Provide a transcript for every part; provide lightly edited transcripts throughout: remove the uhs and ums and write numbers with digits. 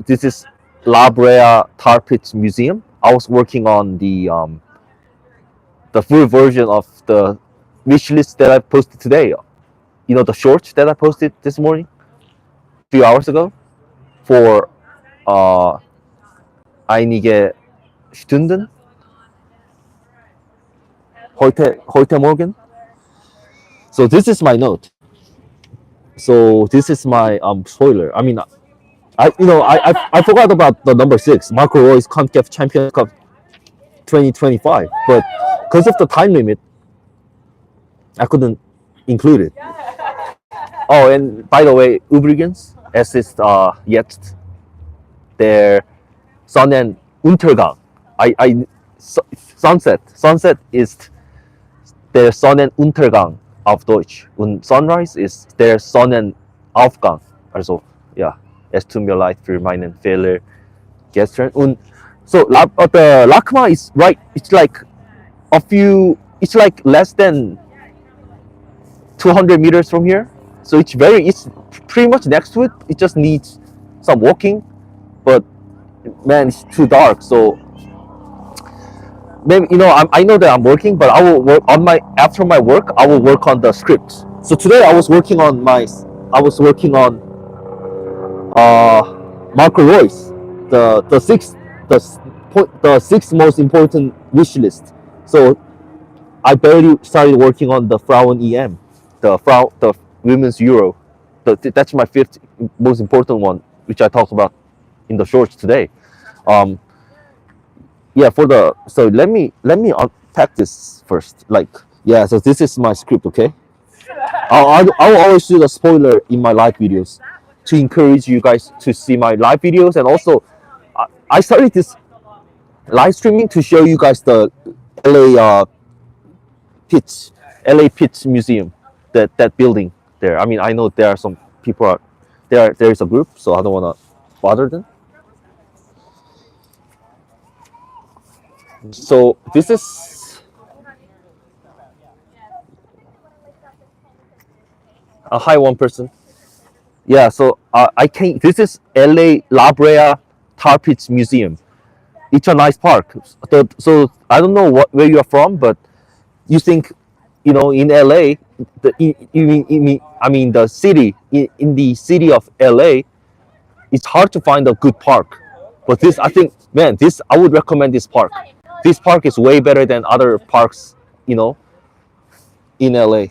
This is Brea Tar Pits Museum. I was working on the full version of the wish list that I posted today. You know, the shorts that I posted this morning, a few hours ago, for uh, einige Stunden, heute Morgen. So this is my note. So this is my spoiler. I mean, I forgot about the number six, Marco Roy's CONCACAF Champions Cup 2025, but because of the time limit, I couldn't include it. Oh, and by the way, übrigens, es ist jetzt der Sonnenuntergang. Sunset ist der Sonnenuntergang auf Deutsch. Und Sunrise ist der Sonnenaufgang. Also, ja, es tut mir leid für meinen Fehler gestern. Und so, the LACMA is right, it's like it's like less than 200 meters from here. So it's pretty much next to it. It just needs some walking, but man, it's too dark. So maybe I know that I'm working, but I will work on after my work. I will work on the script. So today I was working on Marco Royce, the sixth most important wish list. So I barely started working on the Frauen EM, the women's Euro. That's my fifth most important one, which I talked about in the shorts today. Yeah, so let me unpack this first. Like, yeah, so this is my script, okay? I'll always do the spoiler in my live videos to encourage you guys to see my live videos, and also I started this live streaming to show you guys the LA Pits Museum, that building there. I mean, I know there are some people there is a group, so I don't want to bother them. So this is a hi one person. Yeah, so I came. This is La Brea Tar Pits Museum. It's a nice park. So I don't know where you are from, but you think, in LA, the city, in the city of LA, it's hard to find a good park. But this, I think, man, I would recommend this park. This park is way better than other parks, in LA.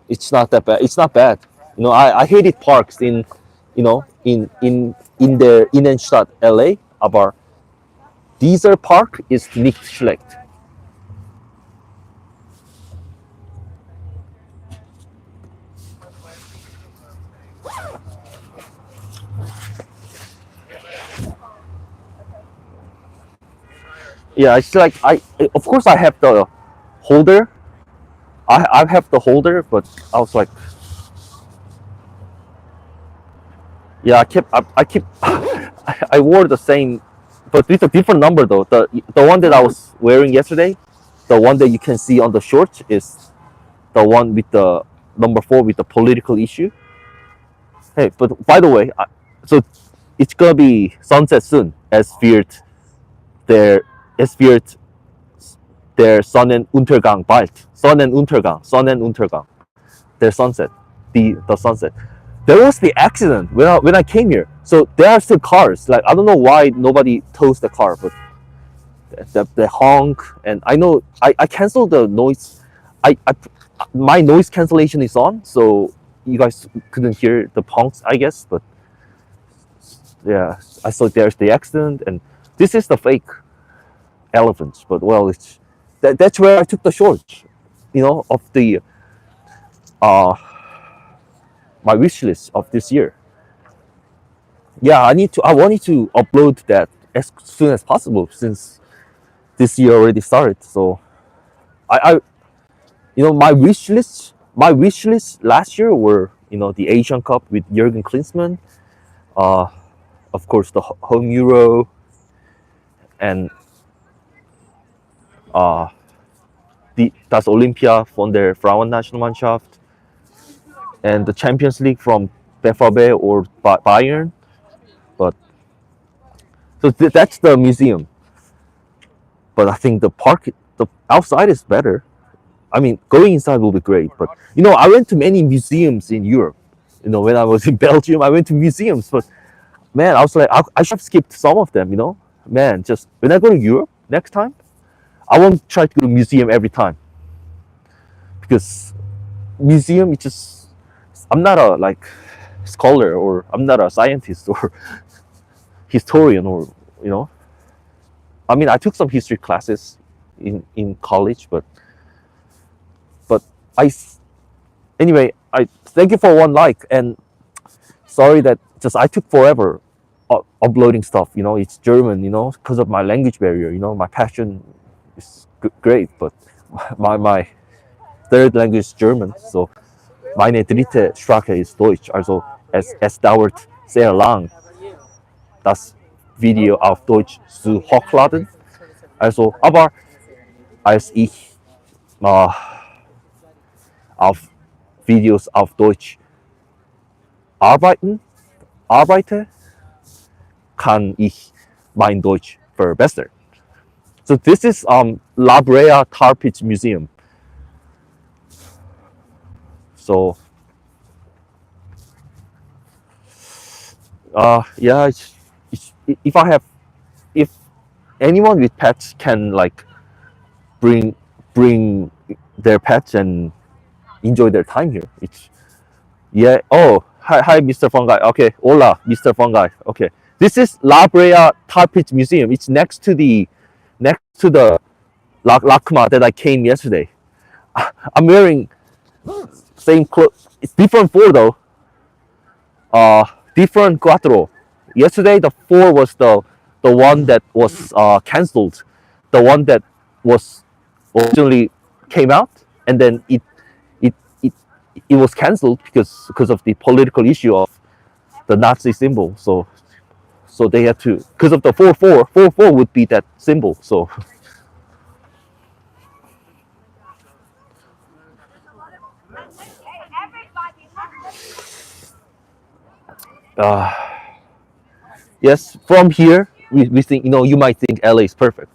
It's not that bad. It's not bad. I hated parks in the Innenstadt LA, aber dieser Park ist nicht schlecht. Yeah, it's like of course I have the holder. I have the holder, but I was like, yeah, I keep I wore the same, but with a different number though. The one that I was wearing yesterday, the one that you can see on the shorts, is the one with the number 4 with the political issue. Hey, but by the way, so it's gonna be sunset soon. Es wird der Sonnenuntergang bald. Sonnenuntergang. Der sunset. The sunset. There was the accident when I came here. So there are still cars. Like, I don't know why nobody tows the car, but the honk, and I know I canceled the noise. My noise cancellation is on, so you guys couldn't hear the honks, I guess. But yeah, I saw there's the accident, and this is the fake elephants. But well, that's where I took the shorts, of the my wish list of this year. Yeah, I wanted to upload that as soon as possible, since this year already started. So I my wish list last year were, the Asian Cup with Jurgen Klinsmann, of course the home Euro, and das Olympia von der Frauennationalmannschaft, and the Champions League from BVB or Bayern, But so that's the museum. But I think the outside is better. I mean, going inside will be great. But I went to many museums in Europe. When I was in Belgium, I went to museums. But man, I was like, I should have skipped some of them. Man, just when I go to Europe next time, I won't try to go to museum every time because museum is just. I'm not a scholar, or I'm not a scientist or historian, or you know. I mean, I took some history classes in college, but I anyway. I thank you for one like, and sorry that just I took forever uploading stuff. It's German. Because of my language barrier. My passion is great, but my third language is German. So meine dritte Sprache ist Deutsch. Also es dauert sehr lang, das Video auf Deutsch zu hochladen. Also, aber als ich auf Videos auf Deutsch arbeite, kann ich mein Deutsch verbessern. So this is La Brea Tar Pits Museum. So yeah, if anyone with pets can bring their pets and enjoy their time here. Yeah. Oh, hi, Mr. Fungi. Okay, hola, Mr. Fungi. Okay, this is La Brea Tar Pits Museum. It's next to the LACMA that I came yesterday. I'm wearing same clothes. It's different four though. Different cuatro. Yesterday the four was the one that was cancelled, the one that was originally came out, and then it it, it was cancelled because of the political issue of the Nazi symbol. So they had to, because of the 4-4 would be that symbol. So uh, yes, from here we think, you might think LA is perfect,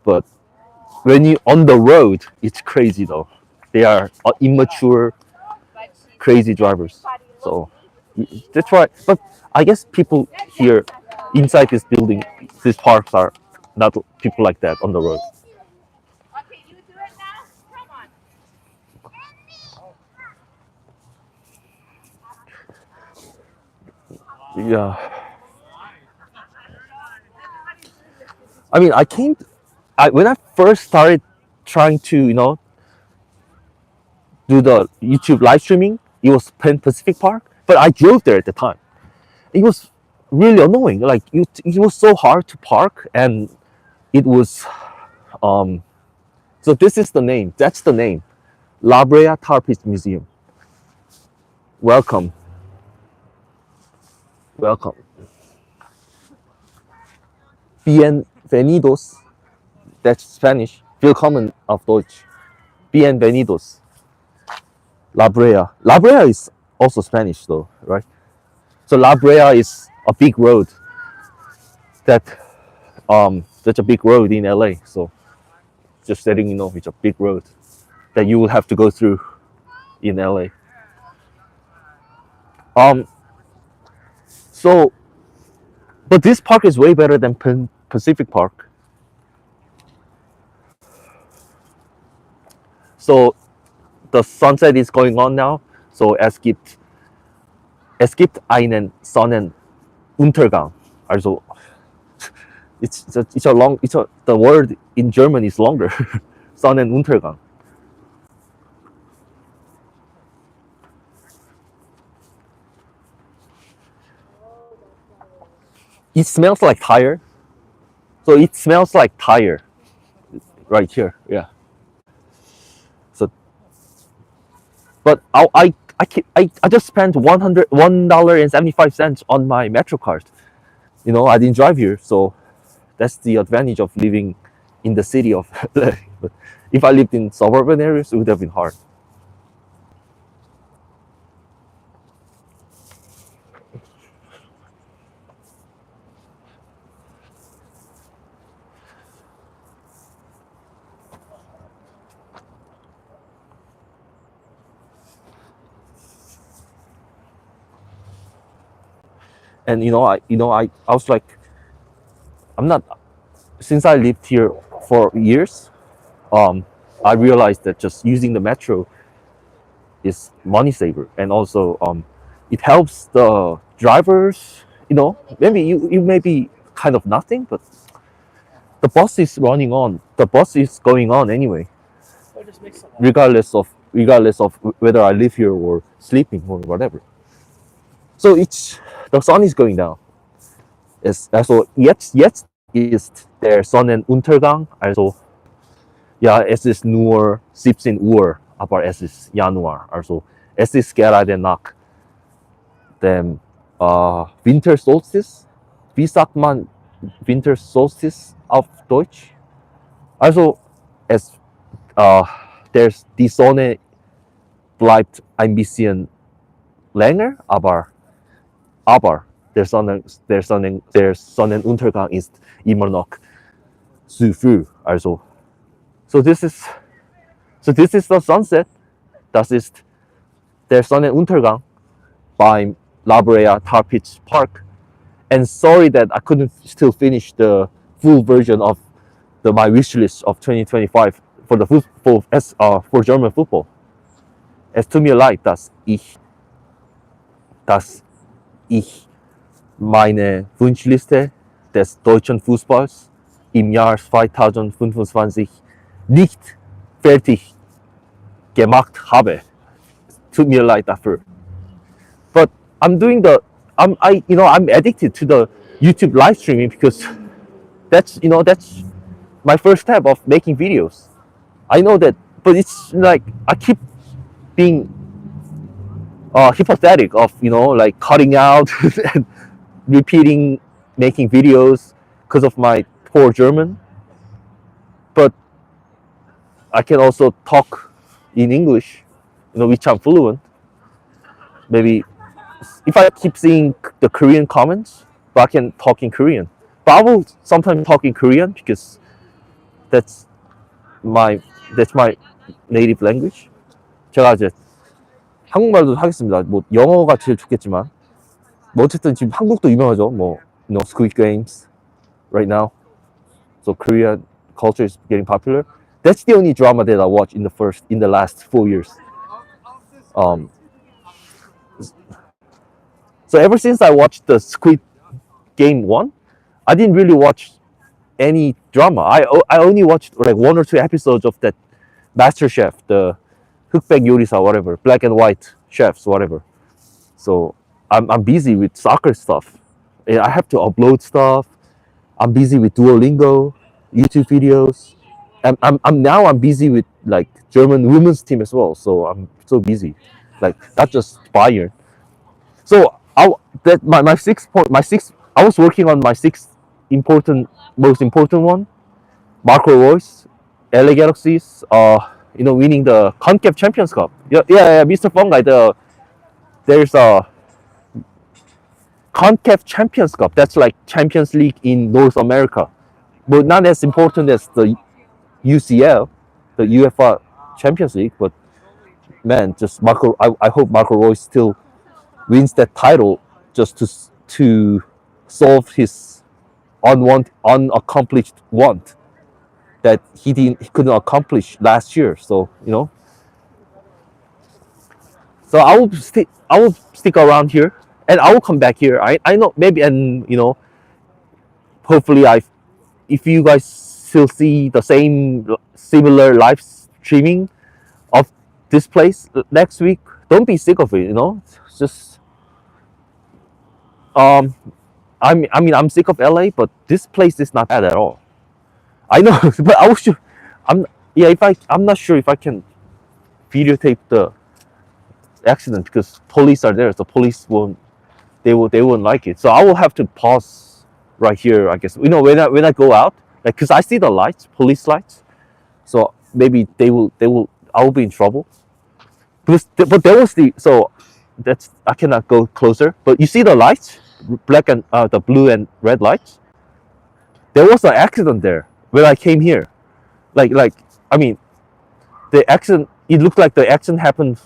but when you on the road, it's crazy though. They are immature, crazy drivers. So that's why. But I guess people here inside this building, these parks are not people like that on the road. Yeah. I mean, when I first started trying to, do the YouTube live streaming, it was Pan Pacific Park, but I drove there at the time. It was really annoying. It was so hard to park, and it was. So this is the name. That's the name, La Brea Tar Pits Museum. Welcome, welcome. Bienvenidos. That's Spanish. Willkommen auf Deutsch. Bienvenidos. La Brea. La Brea is also Spanish though, right? So La Brea is a big road. That's a big road in LA. So just letting you know, it's a big road that you will have to go through in LA. So, but this park is way better than Pacific Park. So the sunset is going on now. So es gibt einen Sonnenuntergang. Also the word in German is longer. Sonnenuntergang. It smells like tire. So it smells like tire right here. Yeah. So, but I just spent $1.75 on my Metro card. I didn't drive here, so that's the advantage of living in the city of LA. But if I lived in suburban areas, it would have been hard. And I was like, I'm not, since I lived here for years, I realized that just using the metro is money saver, and also it helps the drivers. Maybe you may be kind of nothing, but the bus is going on anyway, regardless of whether I live here or sleeping or whatever. So it's the sun is going down. Also jetzt ist der Sonnenuntergang. Also ja, es ist nur 17 Uhr, aber es ist Januar. Also es ist gerade nach dem Winter Solstice. Wie sagt man Winter Solstice auf Deutsch? Also es die Sonne bleibt ein bisschen länger, aber der Sonnenuntergang ist immer noch zu früh. Also so this is the sunset. Das ist der Sonnenuntergang beim Brea Tar Pits Park. And sorry that I couldn't still finish the full version of my wish list of 2025 for the football for German football. Es tut mir leid, dass ich meine Wunschliste des deutschen Fußballs im Jahr 2025 nicht fertig gemacht habe. Tut mir leid dafür. But I'm addicted to the YouTube live streaming because that's my first step of making videos. I know that, but it's like I keep being hypothetic of like cutting out and repeating making videos because of my poor German. But I can also talk in English, which I'm fluent. Maybe if I keep seeing the Korean comments, but I can talk in Korean. But I will sometimes talk in Korean because that's my native language. 제가 이제 한국말도 하겠습니다. 뭐 영어가 제일 좋겠지만, 뭐 어쨌든 지금 한국도 유명하죠. 뭐 Squid Games right now. So Korean culture is getting popular. That's the only drama that I watched in the last 4 years. So ever since I watched the Squid Game 1, I didn't really watch any drama. I only watched like 1 or 2 episodes of that Master Chef, the 흑백 요리사, whatever, black and white chefs, whatever. So I'm busy with soccer stuff. I have to upload stuff. I'm busy with Duolingo, YouTube videos. I'm busy with like German women's team as well. So I'm so busy, like not just Bayern. So I was working on my most important one, Marco Reus, LA Galaxies, winning the CONCACAF Champions Cup. Yeah, Mr. Fungai, there's a CONCACAF Champions Cup. That's like Champions League in North America, but not as important as the UCL, the UEFA Champions League. But man, just I hope Marco Reus still wins that title just to solve his unaccomplished want that he couldn't accomplish last year. So so I will stick around here, and I will come back here. I know maybe, and hopefully if you guys still see the similar live streaming of this place next week, don't be sick of it. It's just I'm sick of LA, but this place is not bad at all. I know, but I'm not sure if I can videotape the accident because police are there. So police won't like it. So I will have to pause right here, I guess. When I go out, like, because I see the lights, police lights. So maybe I will be in trouble. But there was I cannot go closer. But you see the lights, the blue and red lights. There was an accident there when I came here. I mean, the accident. It looked like the accident happened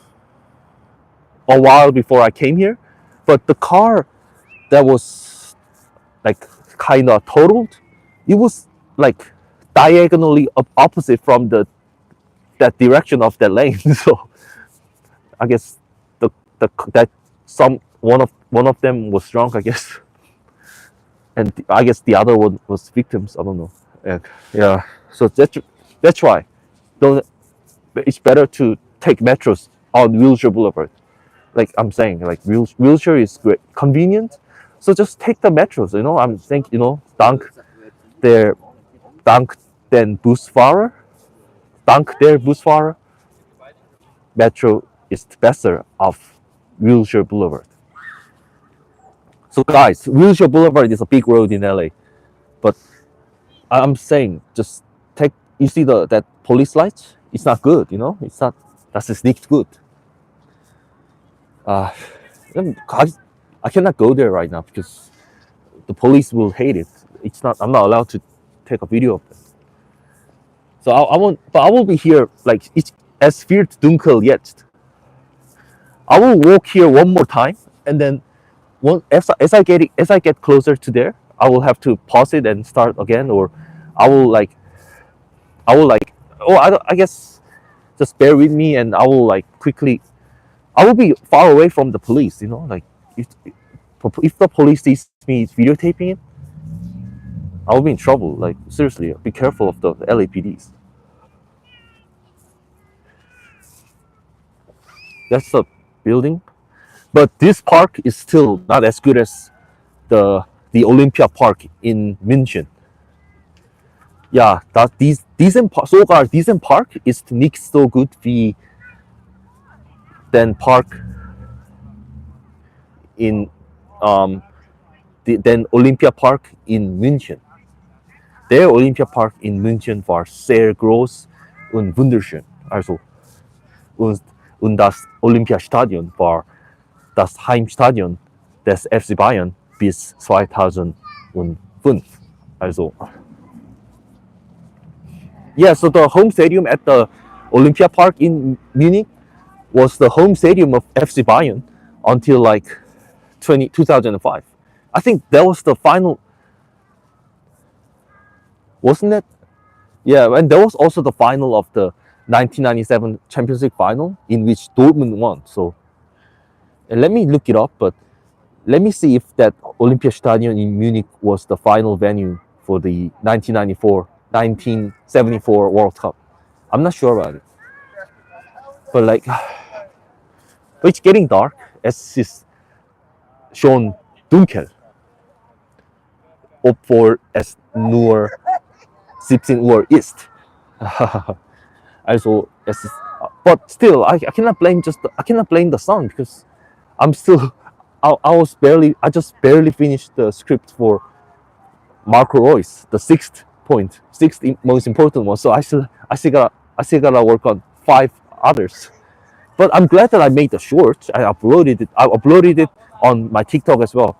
a while before I came here, but the car that was like kind of totaled. It was like diagonally opposite from the that direction of that lane. So I guess the that some one of them was drunk, I guess, and I guess the other one was victims. I don't know. Yeah. So that's why don't. It's better to take metros on Wheelchair Boulevard. Like I'm saying, like wheelchair is great, convenient. So just take the metros. I'm saying, der dank den Busfahrer, dank der Busfahrer, metro is better of Wheelchair Boulevard. So guys, Wheelchair Boulevard is a big road in LA, but I'm saying just take. You see that police lights? It's not good. It's not. That's not good. Uh, I cannot go there right now because the police will hate it. It's not. I'm not allowed to take a video of them. So I won't. But I will be here. Like es wird dunkel jetzt. I will walk here one more time, and then as I get closer to there, I will have to pause it and start again, or I will like I guess just bear with me, and I will like quickly. I will be far away from the police. Like if the police sees me videotaping it, I will be in trouble. Like seriously, be careful of the LAPDs. That's the building, but this park is still not as good as the Olympia Park in München. Ja, sogar diesen Park ist nicht so gut wie den Park in den Olympia Park in München. Der Olympia Park in München war sehr groß und wunderschön. Also und das Olympiastadion war das Heimstadion des FC Bayern bis 2005. Also yeah, so the home stadium at the Olympia Park in Munich was the home stadium of FC Bayern until like 2005. I think that was the final, wasn't it? Yeah, and that was also the final of the 1997 Champions League final in which Dortmund won. So, and let me look it up, but let me see if that Olympiastadion in Munich was the final venue for the 1974 World Cup. I'm not sure about it. But like, but it's getting dark. Es ist schon dunkel. Obwohl es nur 17 Uhr ist. Also, es ist, but still, I cannot blame the sun because I'm still, I just barely finished the script for Marco Reus, the sixth most important one. So I still gotta work on 5 others. But I'm glad that I made the short. I uploaded it on my TikTok as well.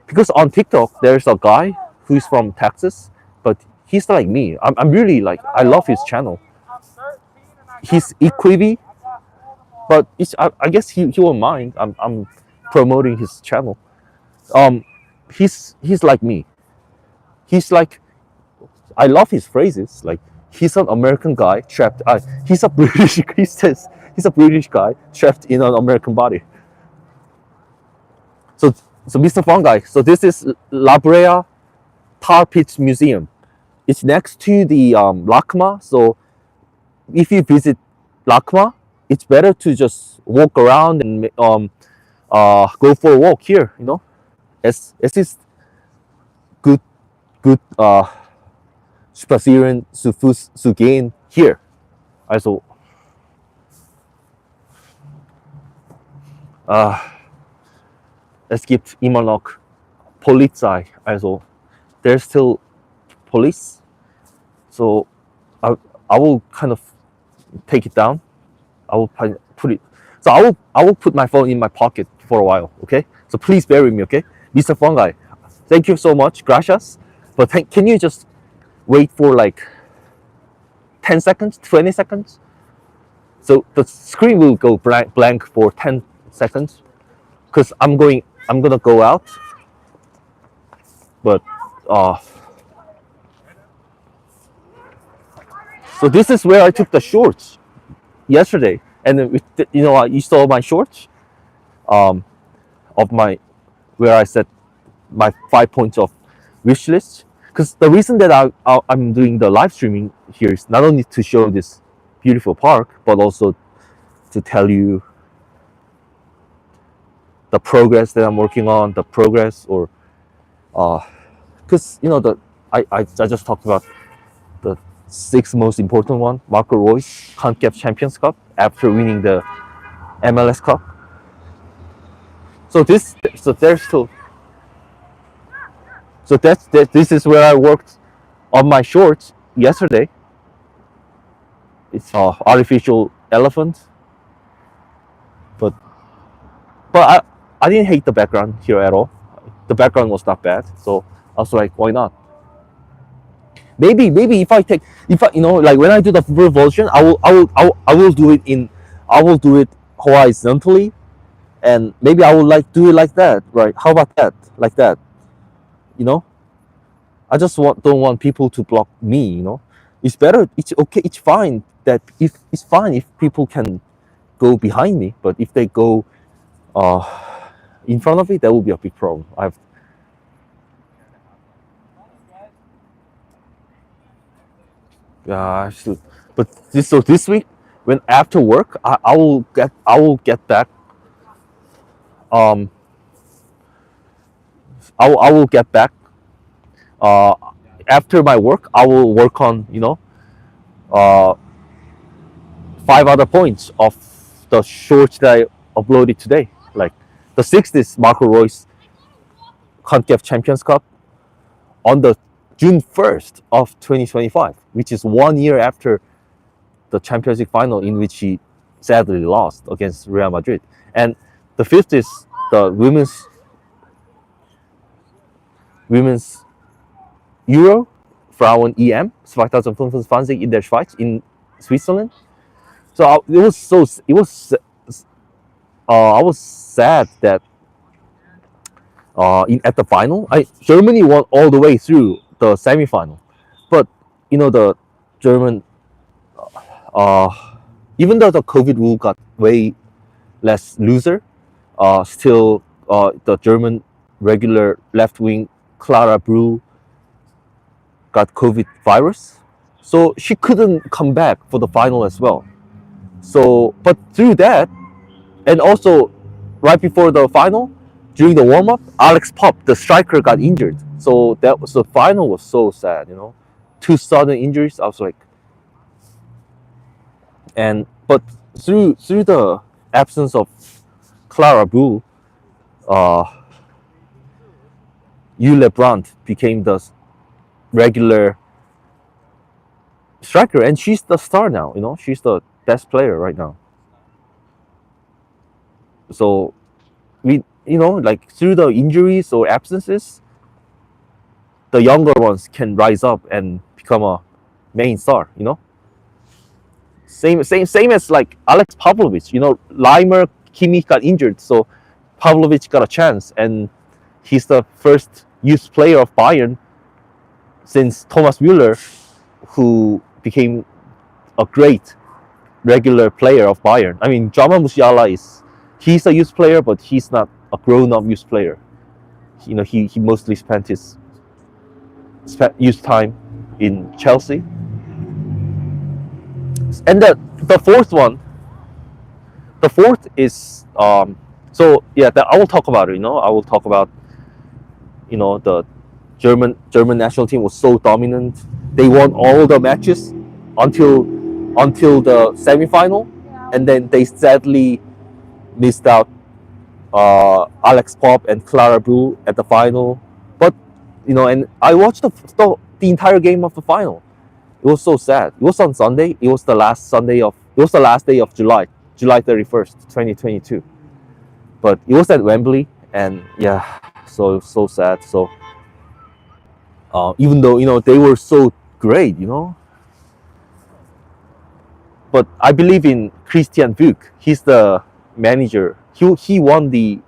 Because on TikTok there's a guy who's from Texas, but he's like me. I'm really like, I love his channel. He's equivi, but I guess he won't mind. I'm promoting his channel. He's like me. He's like, I love his phrases. Like he's an American guy trapped. He's a British. He says he's a British guy trapped in an American body. So Mr. Fun Guy. So this is La Brea Tar Pits Museum. It's next to the LACMA. So if you visit LACMA, it's better to just walk around and go for a walk here. Es ist gut spazieren zu Fuß zu gehen hier. Also es gibt immer noch Polizei. Also there's still police. So I will kind of take it down. I will put it. So I will put my phone in my pocket for a while. Okay. So please bear with me. Okay, Mr. Fun Guy. Thank you so much. Gracias. But can you just wait for like 10 seconds, 20 seconds? So the screen will go blank for 10 seconds because I'm going I'm gonna go out, but uh, so this is where I took the shorts yesterday, and then you saw my shorts um, of my where I said my 5 points of wish list. Because the reason that I'm doing the live streaming here is not only to show this beautiful park, but also to tell you the progress that I'm working on, the progress or because I just talked about the six most important one, Marco Reus CONCACAF Champions Cup after winning the MLS Cup. So there's still this is where I worked on my shorts yesterday. It's artificial elephant, but I didn't hate the background here at all. The background was not bad, so I was like, why not? Maybe if I like when I do the full version, I will do it in I will do it horizontally, and maybe I will like do it like that, right? How about that? Like that, you know? I just don't want people to block me, It's better. It's okay. It's fine that if it's fine if people can go behind me, but if they go uh, in front of me, that will be a big problem. I should, but this week when after work, I will get back. Um, I will get back. Uh, After my work, I will work on uh, 5 other points of the shorts that I uploaded today. Like the sixth is Marco Reus CONCACAF Champions Cup on the June 1st of 2025, which is 1 year after the Champions League final in which he sadly lost against Real Madrid. And the fifth is the women's Euro, Frauen EM 2025 in der Schweiz in Switzerland. So I was sad that at the final, Germany won all the way through the semi-final, but the German, uh, even though the COVID rule got way less looser, still the German regular left wing Clara Brühl got COVID virus, so she couldn't come back for the final as well. So, but through that, and also right before the final, during the warm up, Alex Pop, the striker, got injured. So that was the final was so sad, 2 sudden injuries. I was like, but through the absence of Clara Brühl, Yule Brandt became the regular striker, and she's the star now. She's the best player right now. So like through the injuries or absences, the younger ones can rise up and become a main star. Same as like Alex Pavlovich. Leimer, Kimmich got injured, so Pavlovich got a chance, and he's the first youth player of Bayern since Thomas Müller, who became a great regular player of Bayern. I mean, Jamal Musiala he's a youth player, but he's not a grown-up youth player. He mostly spent his youth time in Chelsea. And the fourth is so yeah, I will talk about it. I will talk about the German national team was so dominant. They won all the matches until the semifinal, and then they sadly missed out Alex Pop and Clara Brühl at the final. But and I watched the entire game of the final. It was so sad. It was on Sunday. It was the last day of July 31st, 2022. But it was at Wembley, and yeah, so sad. So even though they were so great, but I believe in Christian Vuk. He's the manager. He won the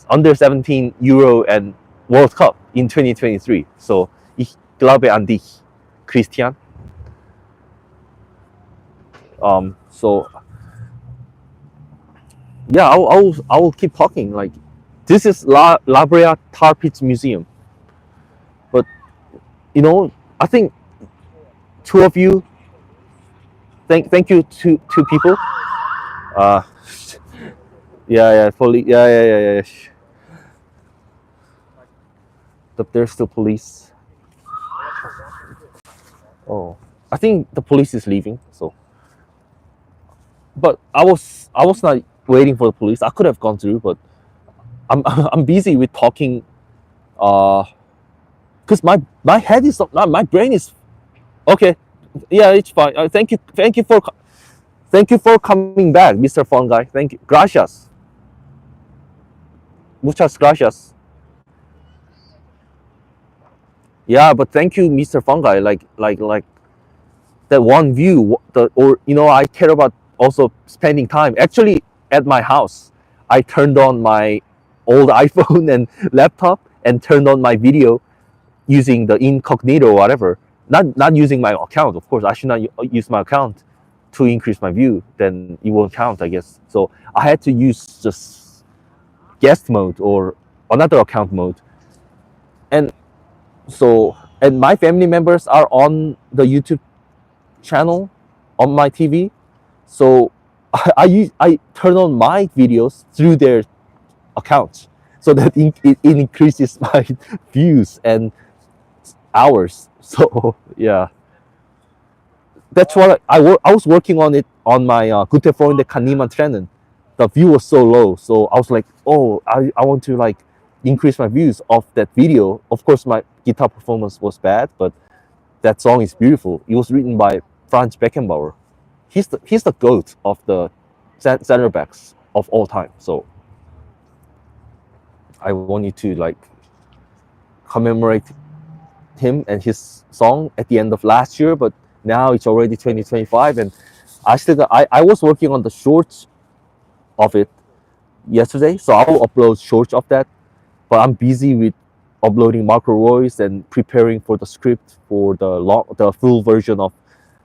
under 17 Euro and World Cup in 2023. So ich glaube an dich, Christian. So yeah, I will keep talking. Like, this is La Brea Tar Pits Museum, but I think two of you. Thank you to two people. Uh, yeah, yeah. But there's still police. Oh, I think the police is leaving. So, but I was not waiting for the police. I could have gone through, but I'm I'm busy with talking. Because my head is not, my brain is okay. Yeah, it's fine. Thank you for coming back, Mr. Fun Guy. Thank you. Gracias. Muchas gracias. Yeah, but thank you, Mr. Fun Guy. Like that one view. I care about also spending time. Actually, at my house, I turned on my old iPhone and laptop and turned on my video using the incognito or whatever. Not using my account, of course. I should not use my account to increase my view. Then it won't count, I guess. So I had to use just guest mode or another account mode. And my family members are on the YouTube channel on my TV. So I turn on my videos through their accounts, so that it increases my views and hours. So yeah, that's what I was working on it on my Gute Freunde kann niemand trennen. The view was so low, so I was like, oh, I want to like increase my views of that video. Of course, my guitar performance was bad, but that song is beautiful. It was written by Franz Beckenbauer. He's the goat of the center backs of all time. So I want you to like commemorate him and his song at the end of last year, but now it's already 2025, and I was working on the shorts of it yesterday, so I will upload shorts of that. But I'm busy with uploading macro voice and preparing for the script for the full version of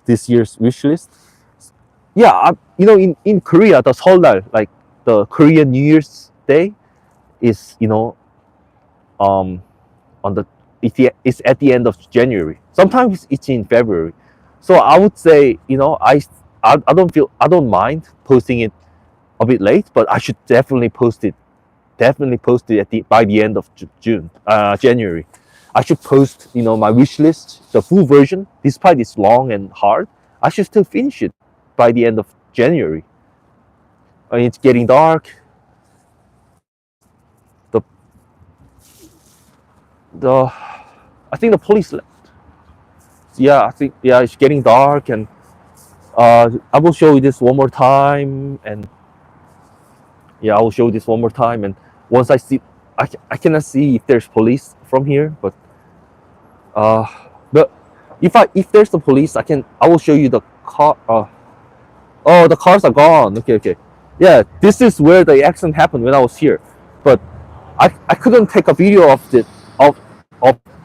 this year's wish list. Yeah, in Korea, the Seollal, like the Korean New Year's Day, is on the it's at the end of January. Sometimes it's in February. So I would say, I don't mind posting it a bit late, but I should definitely post it by the end of January. I should post my wish list, the full version. Despite it's long and hard, I should still finish it by the end of January. It's getting dark. I think the police left. Yeah, I think it's getting dark, and I will show you this one more time, and I will show you this one more time, and once I see, I cannot see if there's police from here, but if there's the police, I will show you the car. Oh, the cars are gone. Okay. Yeah, this is where the accident happened when I was here, but I couldn't take a video of this. Of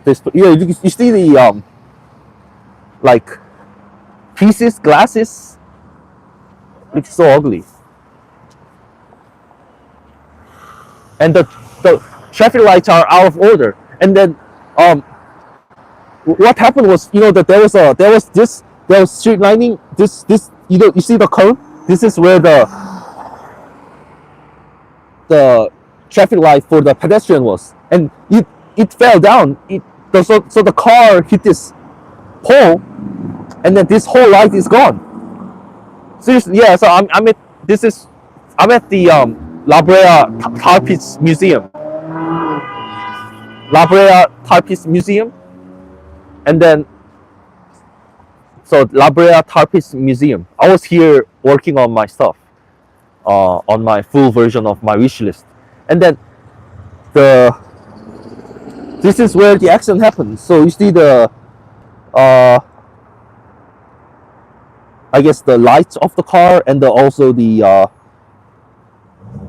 this. Yeah, you see the like pieces, glasses. It's so ugly. And the traffic lights are out of order. And then what happened was, that there was street lining. This you see the curve. This is where the traffic light for the pedestrian was, and it fell down. So the car hit this pole, and then this whole light is gone. Seriously, yeah. So I'm at the La Brea Tar Pits Museum. La Brea Tar Pits Museum, and then so La Brea Tar Pits Museum. I was here working on my stuff, on my full version of my wish list, and then this is where the accident happened. So you see the I guess the lights of the car, and also the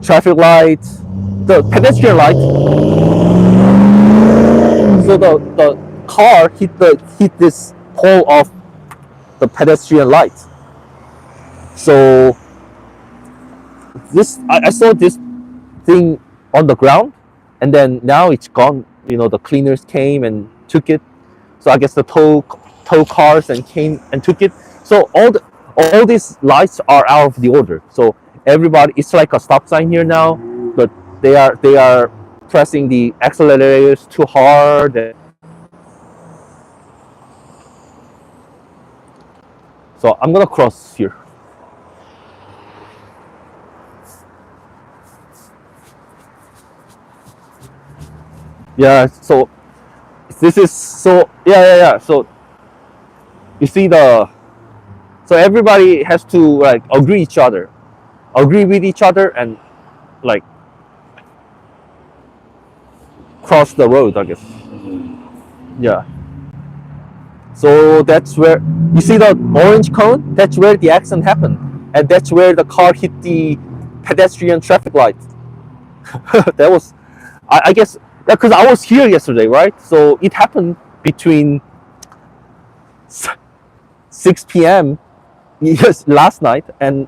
traffic lights. the pedestrian light. So the car hit this pole of the pedestrian light. So this I saw this thing on the ground, and then now it's gone. You know, the cleaners came and took it. So I guess the tow cars and came and took it. So all these lights are out of the order. So everybody, it's like a stop sign here now, but they are pressing the accelerators too hard. So I'm gonna cross here. Yeah. So this is so yeah. So you see so everybody has to like agree with each other, and like cross the road, I guess. Yeah. So that's where you see the orange cone. That's where the accident happened, and that's where the car hit the pedestrian traffic light. That was, I guess, yeah, because I was here yesterday, right? So it happened between 6 p.m. yes last night and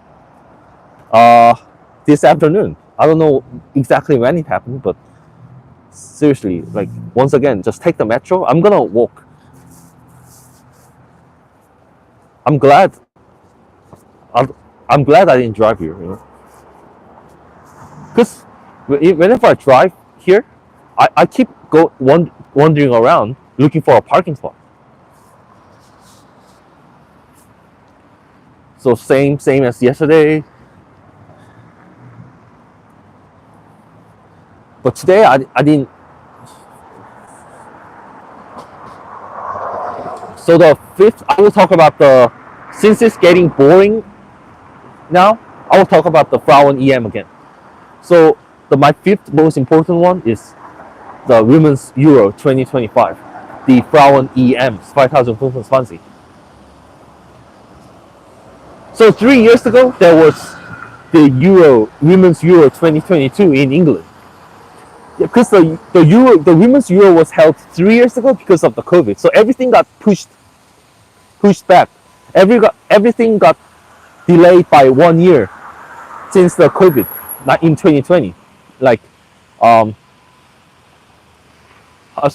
this afternoon. I don't know exactly when it happened, but seriously, like once again, just take the metro. I'm gonna walk. I'm glad. I'm glad I didn't drive here. You know, because whenever I drive here, I keep wandering around looking for a parking spot. So same as yesterday. But today I didn't. So the fifth, I will talk about since it's getting boring now, I will talk about the Frauen EM again. So my fifth most important one is the Women's Euro 2025, the Frauen EM 2025. So 3 years ago, there was the Women's Euro 2022 in England. Yeah, because the Women's Euro was held 3 years ago because of the COVID. So everything got pushed back. Everything got delayed by 1 year since the COVID, not in 2020. Like, so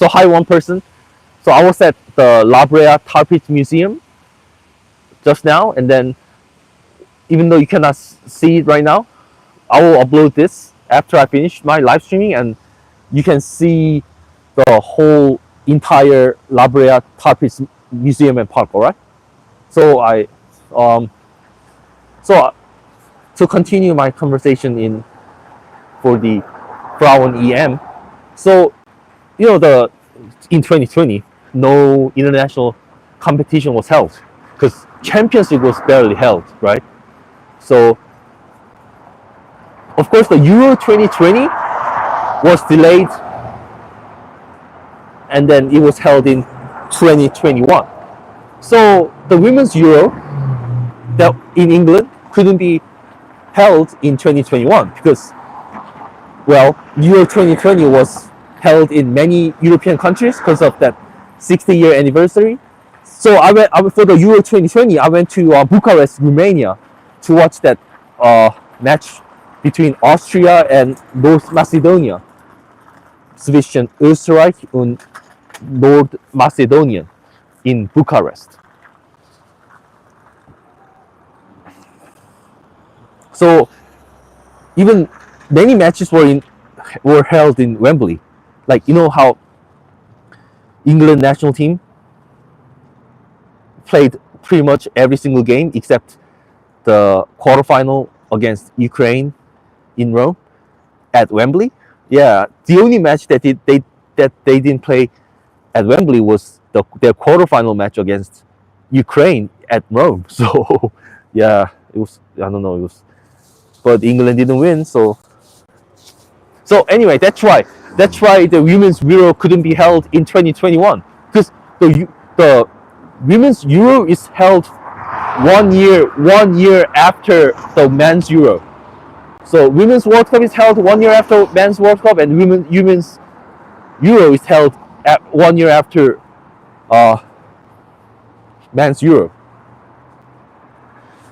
hi one person. So I was at the Brea Tar Pits Museum just now, and then even though you cannot see it right now, I will upload this after I finish my live streaming, and you can see the whole entire Brea Tar Pits Museum and Park. All right. So to continue my conversation for the Frauen EM. So in 2020, no international competition was held because Champions League was barely held, right? So of course the Euro 2020 was delayed, and then it was held in 2021. So the Women's Euro that in England couldn't be held in 2021 because, well, Euro 2020 was held in many European countries because of that 60-year anniversary. So I went for the Euro 2020. I went to Bucharest, Romania, to watch that match between Austria and North Macedonia, zwischen Österreich und Nordmazedonien in Bucharest. So even many matches were held in Wembley. Like, you know how England national team played pretty much every single game except the quarterfinal against Ukraine in Rome at Wembley. Yeah, the only match that they didn't play at Wembley was their quarterfinal match against Ukraine at Rome. So yeah, it was, I don't know, but England didn't win. So anyway, that's why the Women's Euro couldn't be held in 2021 because the Women's Euro is held 1 year after the Men's Euro. So Women's World Cup is held 1 year after Men's World Cup, and Women's Euro is held at 1 year after uh, Men's Euro.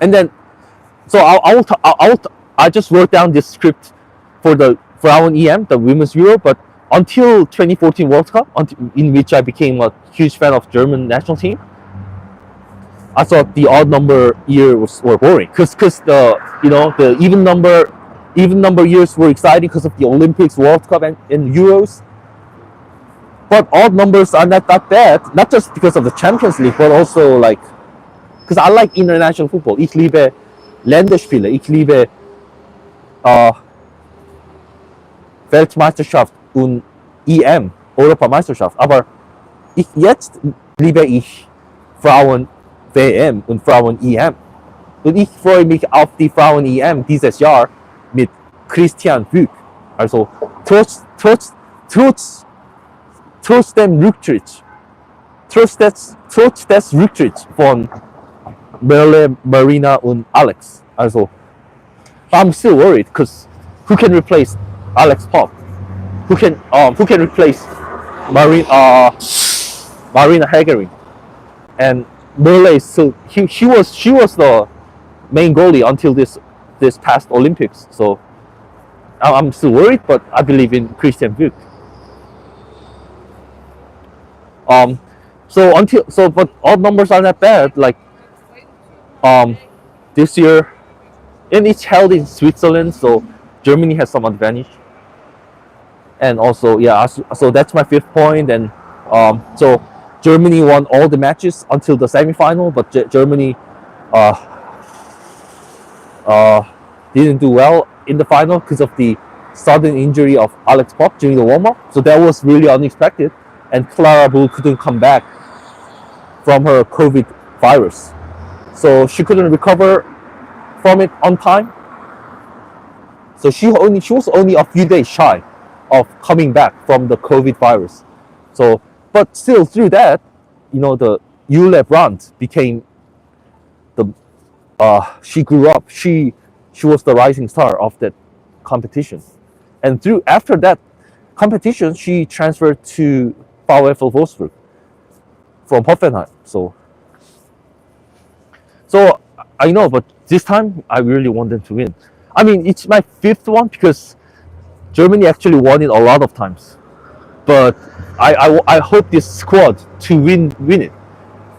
And then, so I just wrote down this script for the Frauen EM, the Women's Euro, but until 2014 World Cup, in which I became a huge fan of German national team, I thought the odd number years were boring, because the even number years were exciting because of the Olympics, World Cup, and Euros. But odd numbers are not that bad, not just because of the Champions League, but also like because I like international football. Ich liebe Länderspiele, ich liebe Weltmeisterschaft und EM, Europameisterschaft. Aber jetzt liebe ich Frauen WM und Frauen EM. Und ich freue mich auf die Frauen EM dieses Jahr mit Christian Wück. Also trotz dem Rücktritt, trotz des Rücktritts von Merle, Marina und Alex. Also, I'm still worried because who can replace Alex Pop? Who can replace Marina Hagerin? And Merle, so she was the main goalie until this past Olympics. So I'm still worried, but I believe in Christian Wück. But odd numbers are not bad. Like this year, and it's held in Switzerland, so Germany has some advantage. And also, yeah, so that's my fifth point. And so Germany won all the matches until the semifinal, but Germany didn't do well in the final because of the sudden injury of Alex Pop during the warm-up. So that was really unexpected, and Clara Bull couldn't come back from her COVID virus. So she couldn't recover from it on time. So she was only a few days shy of coming back from the COVID virus. So, but still through that, the Jule Brandt became she grew up. She was the rising star of that competition, and after that competition, she transferred to VfL Wolfsburg from Hoffenheim. So I know, but this time I really want them to win. I mean, it's my fifth one because Germany actually won it a lot of times, but I hope this squad to win it.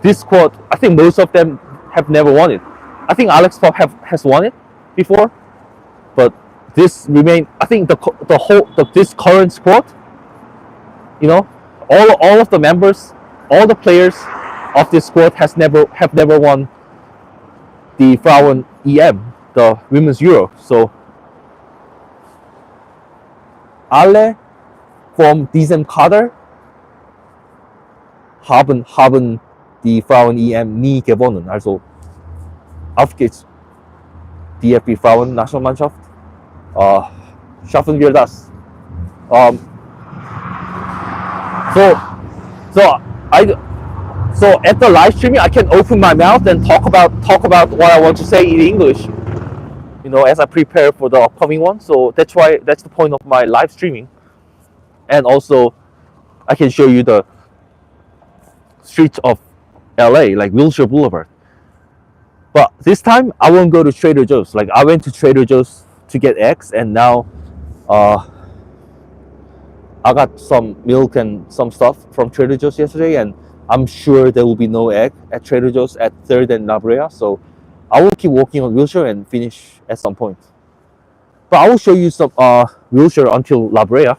This squad, I think most of them have never won it. I think Alex Pop has won it before, but this remain. I think this current squad, all of the members, all the players of this squad have never won the Frauen EM, the Women's Euro. So alle von diesem Kader haben die Frauen EM nie gewonnen. Also auf geht's, DFB Frauen Nationalmannschaft. Schaffen wir das. So at the live streaming, I can open my mouth and talk about what I want to say in English, as I prepare for the upcoming one. So that's the point of my live streaming. And also, I can show you the streets of LA, like Wilshire Boulevard. But this time, I won't go to Trader Joe's. Like, I went to Trader Joe's to get eggs, and now I got some milk and some stuff from Trader Joe's yesterday, and I'm sure there will be no egg at Trader Joe's at 3rd and La Brea. So I will keep walking on Wilshire and finish at some point. But I will show you some Wilshire until La Brea.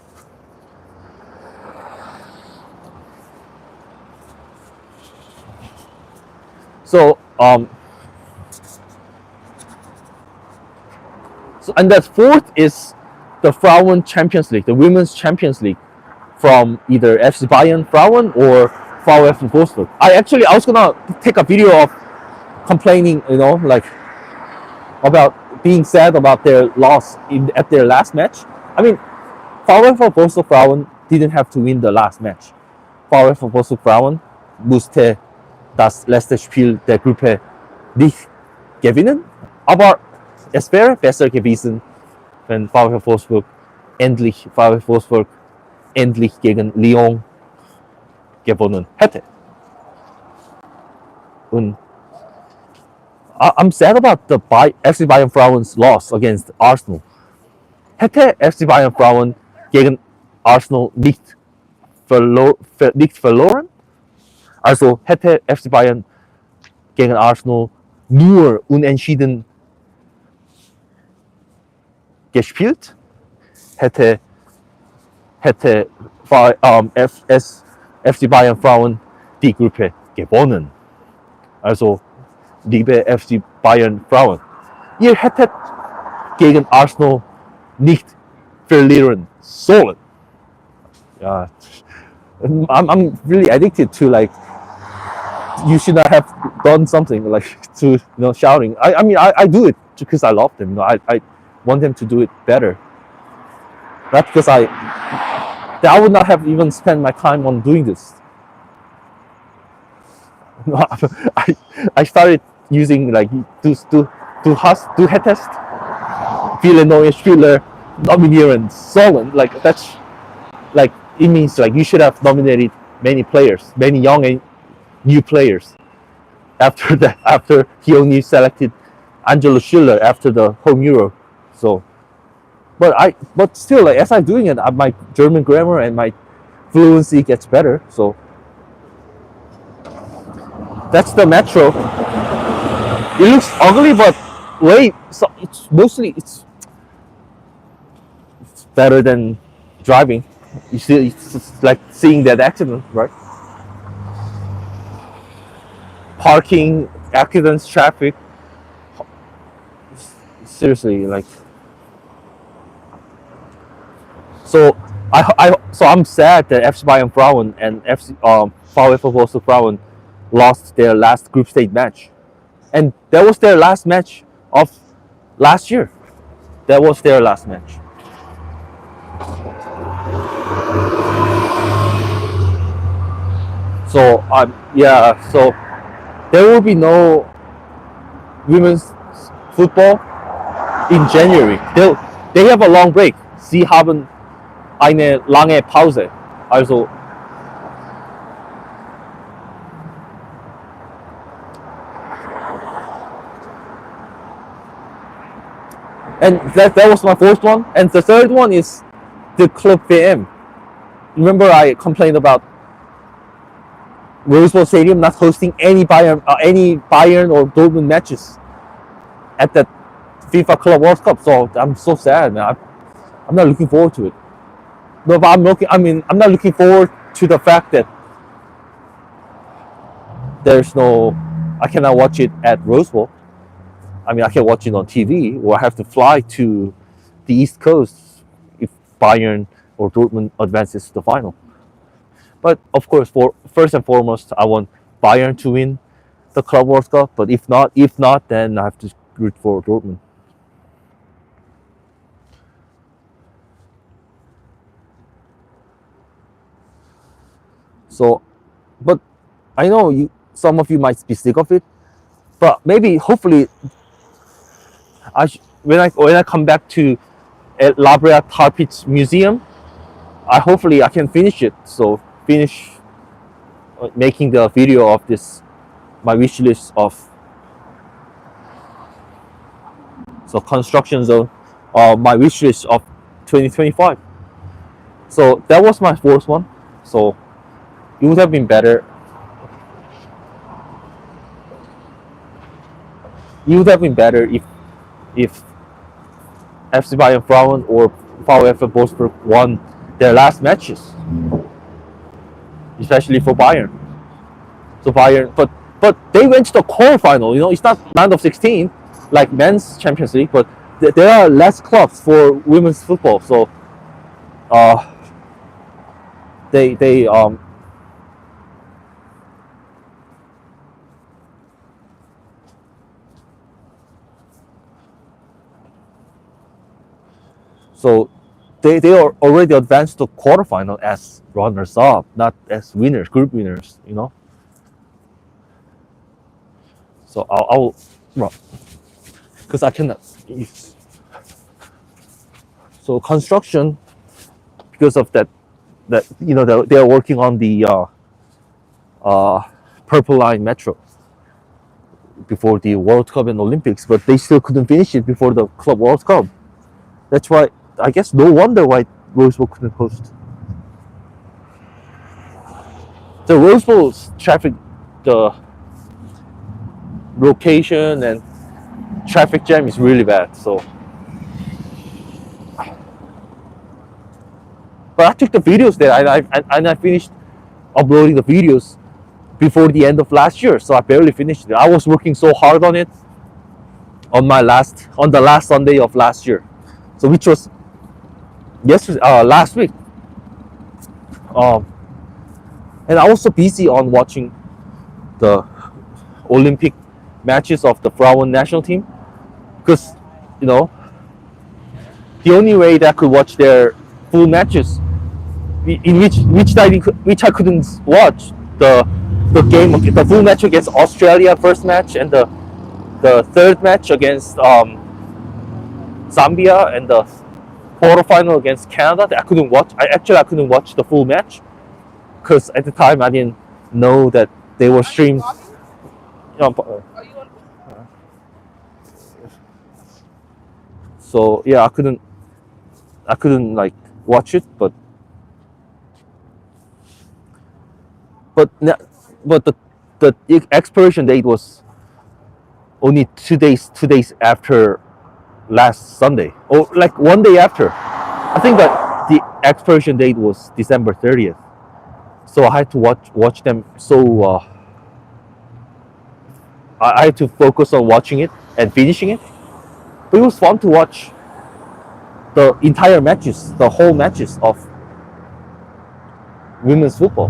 So and that fourth is the Frauen Champions League, the Women's Champions League, from either FC Bayern Frauen or VfL Wolfsburg. I was gonna take a video of complaining, like about being sad about their loss at their last match. I mean, VfL Wolfsburg Frauen didn't have to win the last match. VfL Wolfsburg Frauen musste das letzte Spiel der Gruppe nicht gewinnen, aber es wäre besser gewesen, wenn VfL Wolfsburg endlich gegen Lyon gewonnen hätte. Und I'm sad about the FC Bayern Frauen's loss against Arsenal. Hätte FC Bayern Frauen gegen Arsenal nicht verloren, also hätte FC Bayern gegen Arsenal nur unentschieden gespielt, hätte FC Bayern Frauen die Gruppe gewonnen. Also, liebe FC Bayern Frauen, ihr hättet gegen Arsenal nicht verlieren sollen. Yeah, I'm really addicted to like, you should not have done something like to shouting. I mean I do it because I love them. I want them to do it better. Not because I would not have even spent my time on doing this. I started using like du hättest viele neue Spieler nominieren sollen. Like that's like it means like you should have nominated many players, many young and new players. After he only selected Angelo Schiller after the home Euro. So, but still, like, as I'm doing it, my German grammar and my fluency gets better. So that's the metro. It looks ugly, but so it's better than driving. You see, it's like seeing that accident, right? Parking, accidents, traffic. Seriously, like. So I'm sad that FC Bayern Frauen and VfL Wolfsburg Frauen lost their last group stage match, and that was their last match of last year. That was their last match. So so there will be no women's football in January. They have a long break. Sie haben eine lange Pause. Also and that was my first one. And the third one is the Club VM. Remember I complained about Rose Bowl Stadium not hosting any Bayern or Dortmund matches at the FIFA Club World Cup. So I'm so sad, man. I'm not looking forward to it. No, but I'm not looking forward to the fact that I cannot watch it at Rose Bowl. I mean, I can watch it on TV, or I have to fly to the East Coast if Bayern or Dortmund advances to the final. But of course, first and foremost, I want Bayern to win the Club World Cup. But if not, then I have to root for Dortmund. So, but I know some of you might be sick of it. But maybe, hopefully, when I come back to Brea Tar Pits Museum, hopefully I can finish it. So finish making the video of this, my wish list of constructions of my wish list of 2025. So that was my fourth one. So it would have been better. It would have been better if FC Bayern Frauen or VfL Wolfsburg won their last matches, especially for Bayern. So Bayern, but they went to the quarterfinal. It's not round of 16 like men's Champions League, but there are less clubs for women's football. So they So they are already advanced to quarterfinal as runners-up, not as winners, group winners. So I'll because I cannot. So construction, because of that they are working on the Purple Line Metro before the World Cup and Olympics, but they still couldn't finish it before the Club World Cup. That's why, I guess, no wonder why Rose Bowl couldn't host. The Rose Bowl's traffic, the location and traffic jam is really bad. So, but I took the videos there, and I finished uploading the videos before the end of last year. So I barely finished it. I was working so hard on it on the last Sunday of last year, so which was last week. And I was so busy on watching the Olympic matches of the Frauen national team, because the only way that I could watch their full matches, in which I couldn't watch the game, the full match against Australia, first match, and the third match against Zambia, and the quarterfinal against Canada. I couldn't watch. I couldn't watch the full match because at the time I didn't know that they were streamed. So yeah, I couldn't like watch it, but the expiration date was only 2 days after last Sunday, or like 1 day after. I think that the expiration date was December 30th, so I had to watch them. So I had to focus on watching it and finishing it. But it was fun to watch the entire matches, the whole matches of women's football.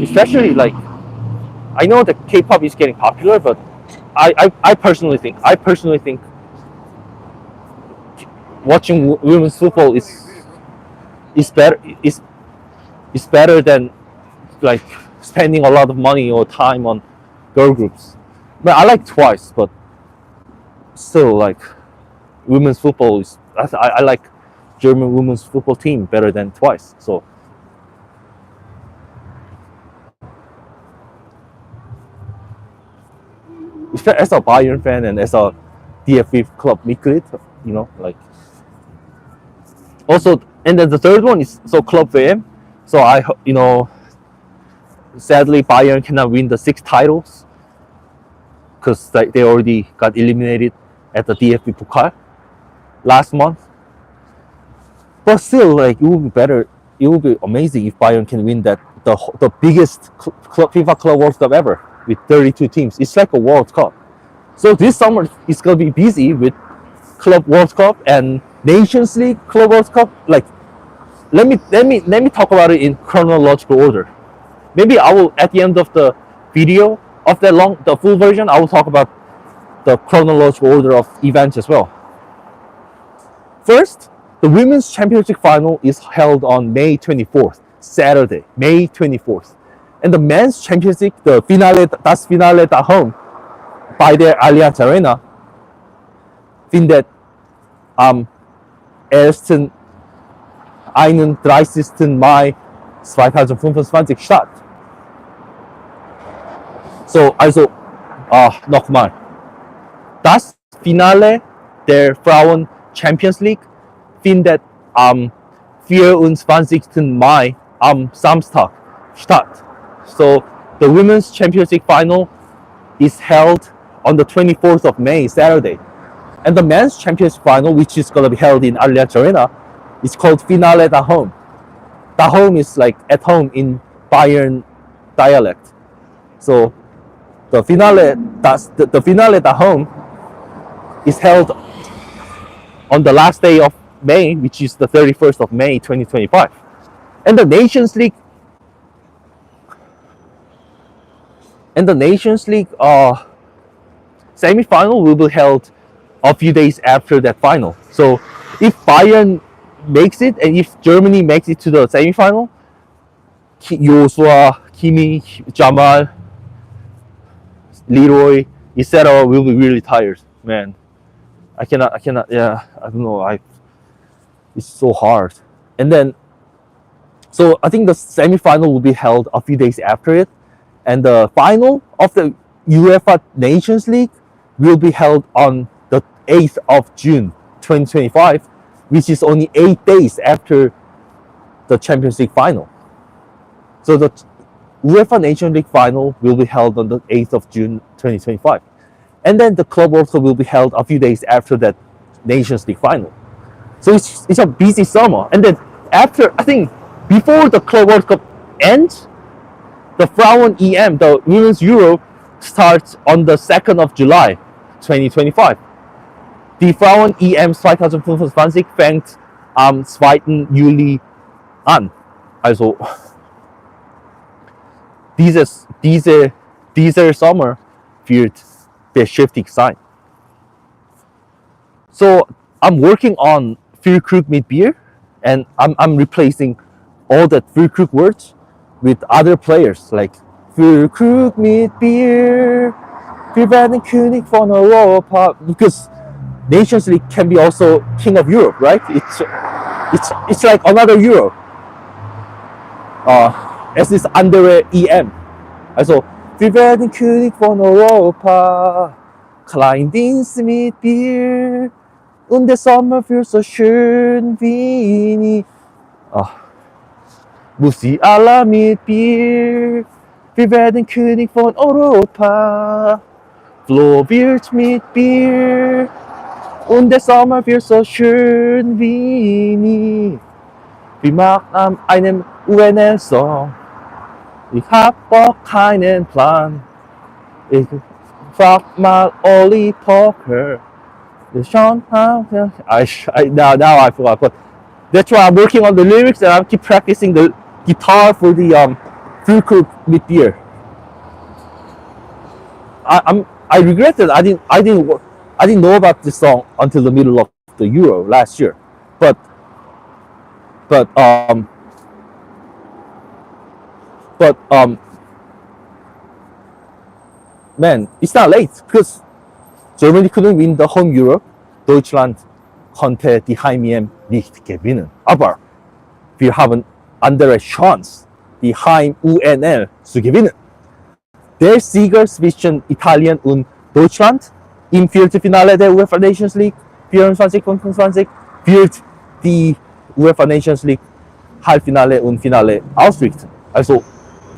Especially, like, I know that K-pop is getting popular, but I personally think watching women's football is better than like spending a lot of money or time on girl groups. But I like Twice, but still, like, women's football is I like German women's football team better than Twice. So as a Bayern fan and as a DFB club Mitglied, like, also, and then the third one is Club VM. So sadly Bayern cannot win the 6 titles because they already got eliminated at the DFB Pokal last month. But still, like, it would be better. It would be amazing if Bayern can win the biggest FIFA Club World Cup ever with 32 teams. It's like a World Cup. So this summer it's gonna be busy with Club World Cup and Nations League Club World Cup. Like, let me talk about it in chronological order. Maybe I will, at the end of the video of the full version, I will talk about the chronological order of events as well. First, the Women's Championship Final is held on May 24th, Saturday, May 24th. And the Men's Championship, das Finale daheim, bei der Allianz Arena, findet am 31. Mai 2025 statt. So, also, nochmal. Das Finale der Frauen Champions League findet am 24. Mai am Samstag statt. So the Women's Championship Final is held on the 24th of May, Saturday. And the Men's Championship Final, which is going to be held in Allianz Arena, is called Finale daheim. Daheim is like at home in Bayern dialect. So the Finale daheim is held on the last day of May, which is the 31st of May 2025. And the Nations League semi-final will be held a few days after that final. So if Bayern makes it and if Germany makes it to the semi-final, Joshua, Kimi, Jamal, Leroy, etc. will be really tired, man. I cannot. Yeah, I don't know. It's so hard. And then, so I think the semi-final will be held a few days after it, and the final of the UEFA Nations League will be held on the 8th of June 2025, which is only 8 days after the Champions League final. So the UEFA Nations League final will be held on the 8th of June 2025. And then the Club World Cup will be held a few days after that Nations League final. So it's a busy summer. And then after, I think, before the Club World Cup ends, the Frauen EM, the Women's Euro, starts on the 2nd of July 2025. Die Frauen EM 2025 fängt am 2. Juli an. Also, dieser Sommer wird beschäftigt sein. So I'm working on Frühkrug mit Bier, and I'm replacing all that Frühkrug words with other players like Frühkrug mit Bier, wir werden König von Europa, because Nations League can be also King of Europe, right? It's like another Euro. Es ist andere EM. Also, wir werden König von Europa, Kleindienst mit Bier, und der Sommer wird so schön wie nie. Musiala mit Bier, wir werden König von Europa. Flo wird mit Bier, und der Sommer wird so schön wie nie. Wir machen einen UNL-Song. Ich hab auch keinen Plan. Ich frag mal Ollie Poker. Now I forgot. But that's why I'm working on the lyrics, and I keep practicing the guitar for the Frühkrug mit Bier. I regret that I didn't know about this song until the middle of the Euro last year. But man, it's not late, because Germany couldn't win the home Euro. Deutschland konnte die Heim-EM nicht gewinnen. Aber wir haben andere Chance, die Heim-UNL zu gewinnen. Der Sieger zwischen Italien und Deutschland im Viertelfinale der UEFA Nations League 24-25 wird die UEFA Nations League Halbfinale und Finale ausrichten. Also,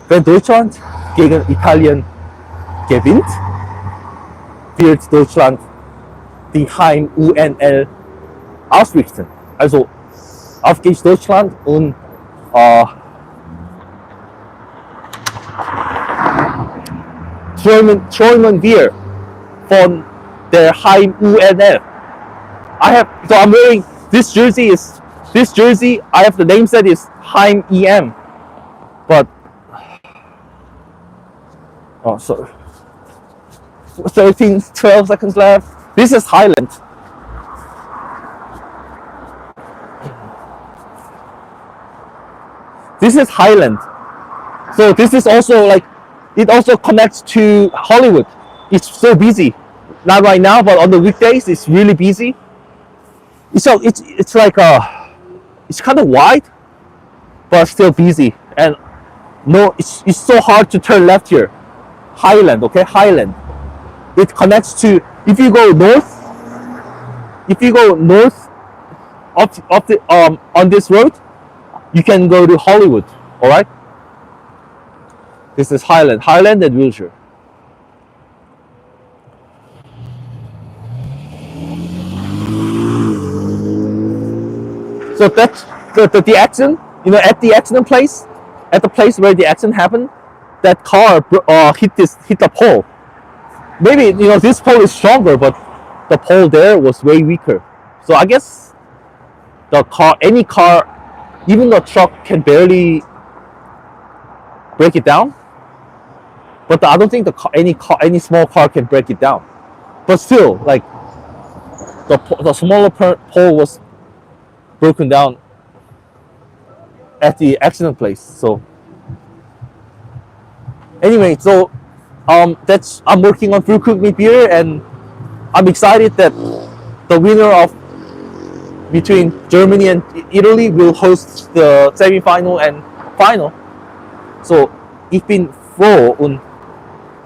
wenn Deutschland gegen Italien gewinnt, wird Deutschland die Heim-UNL ausrichten. Also, auf geht's Deutschland und träumen wir von der Heim-UNL. So I'm wearing this jersey. I have the name set is Heim-EM, but sorry. 12 seconds left. This is Highland. This is Highland. So this is also like, it also connects to Hollywood. It's so busy. Not right now, but on the weekdays, it's really busy. It's like it's kind of wide, but still busy. And no, it's so hard to turn left here. Highland, okay, Highland. It connects to, if you go north of the on this road, you can go to Hollywood. All right. This is Highland and Wilshire. So that's the accident. You know, at the accident place, at the place where the accident happened, that car hit the pole. Maybe, you know, this pole is stronger, but the pole there was way weaker. So I guess any car, even the truck, can barely break it down. But I don't think any small car can break it down. But still, like, the smaller pole was broken down at the accident place. So anyway, so I'm working on Frühkrug mit Bier, and I'm excited that the winner of between Germany and Italy will host the semi-final and final. So ich bin froh und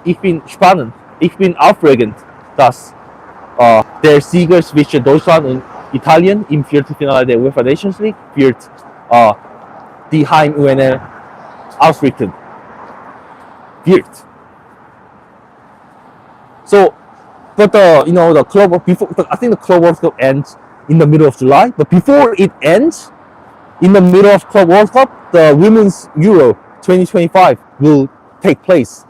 ich bin spannend, ich bin aufregend, dass der Sieger zwischen Deutschland und Italien im Viertelfinale der UEFA Nations League wird die Heim-UNL ausrichten wird. So, but the club before I think the Club World Cup ends in the middle of July. But before it ends, in the middle of Club World Cup, the Women's Euro 2025 will take place.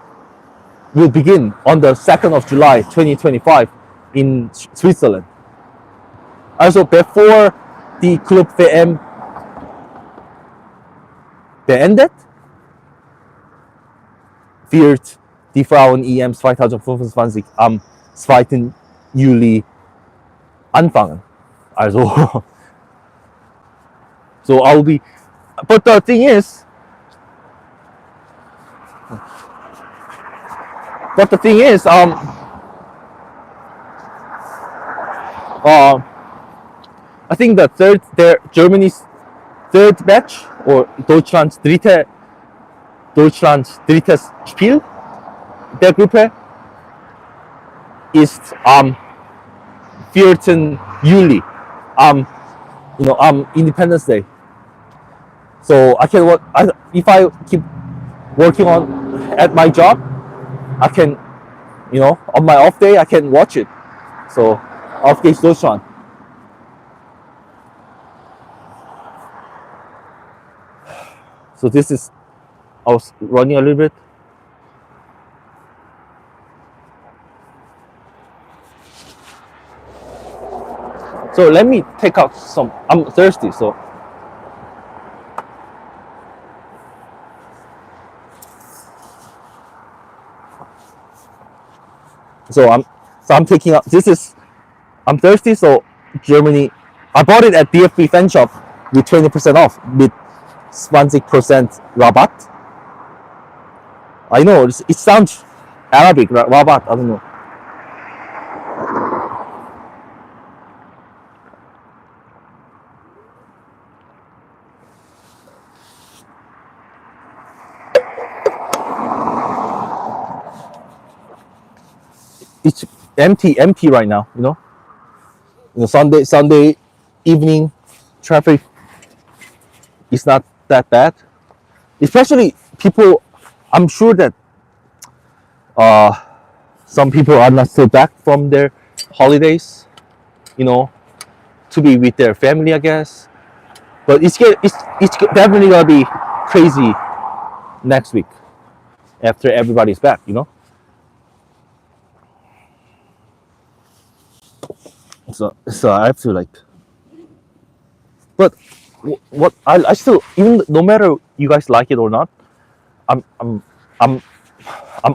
Will begin on the 2nd of July 2025 in Switzerland. Also bevor die Club WM beendet, wird die Frauen-EM 2025 am 2. Juli anfangen. Also, so I'll be, but the thing is, I think Germany's third match or Deutschlands drittes Spiel der Gruppe ist am 4. Juli, Independence Day. So I can work. If I keep working at my job, I can, on my off day I can watch it. So auf geht's Deutschland. So this is, I was running a little bit. So let me take out some, I'm thirsty, so. I'm taking out, I'm thirsty, so Germany, I bought it at DFB Fan Shop with 20% off, with 20% Rabatt. I know, it sounds Arabic, Rabatt, I don't know. It's empty right now, Sunday evening traffic is not that bad, especially people. I'm sure that some people are not still back from their holidays, to be with their family, I guess. But it's definitely gonna be crazy next week after everybody's back, So I have to like, but what I still, even no matter you guys like it or not, I'm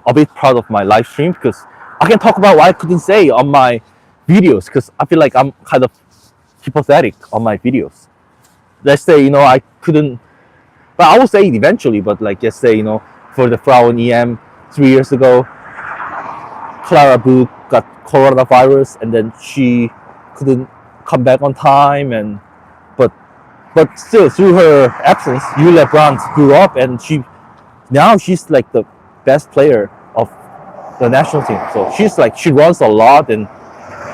a bit proud of my live stream because I can talk about what I couldn't say on my videos because I feel like I'm kind of hypothetical on my videos. Let's say I couldn't, but I will say it eventually. But like let's say for the Frauen EM 3 years ago, Clara Book got coronavirus and then she couldn't come back on time, and but still through her absence, Julia Brandt grew up and she's like the best player of the national team. So she runs a lot, and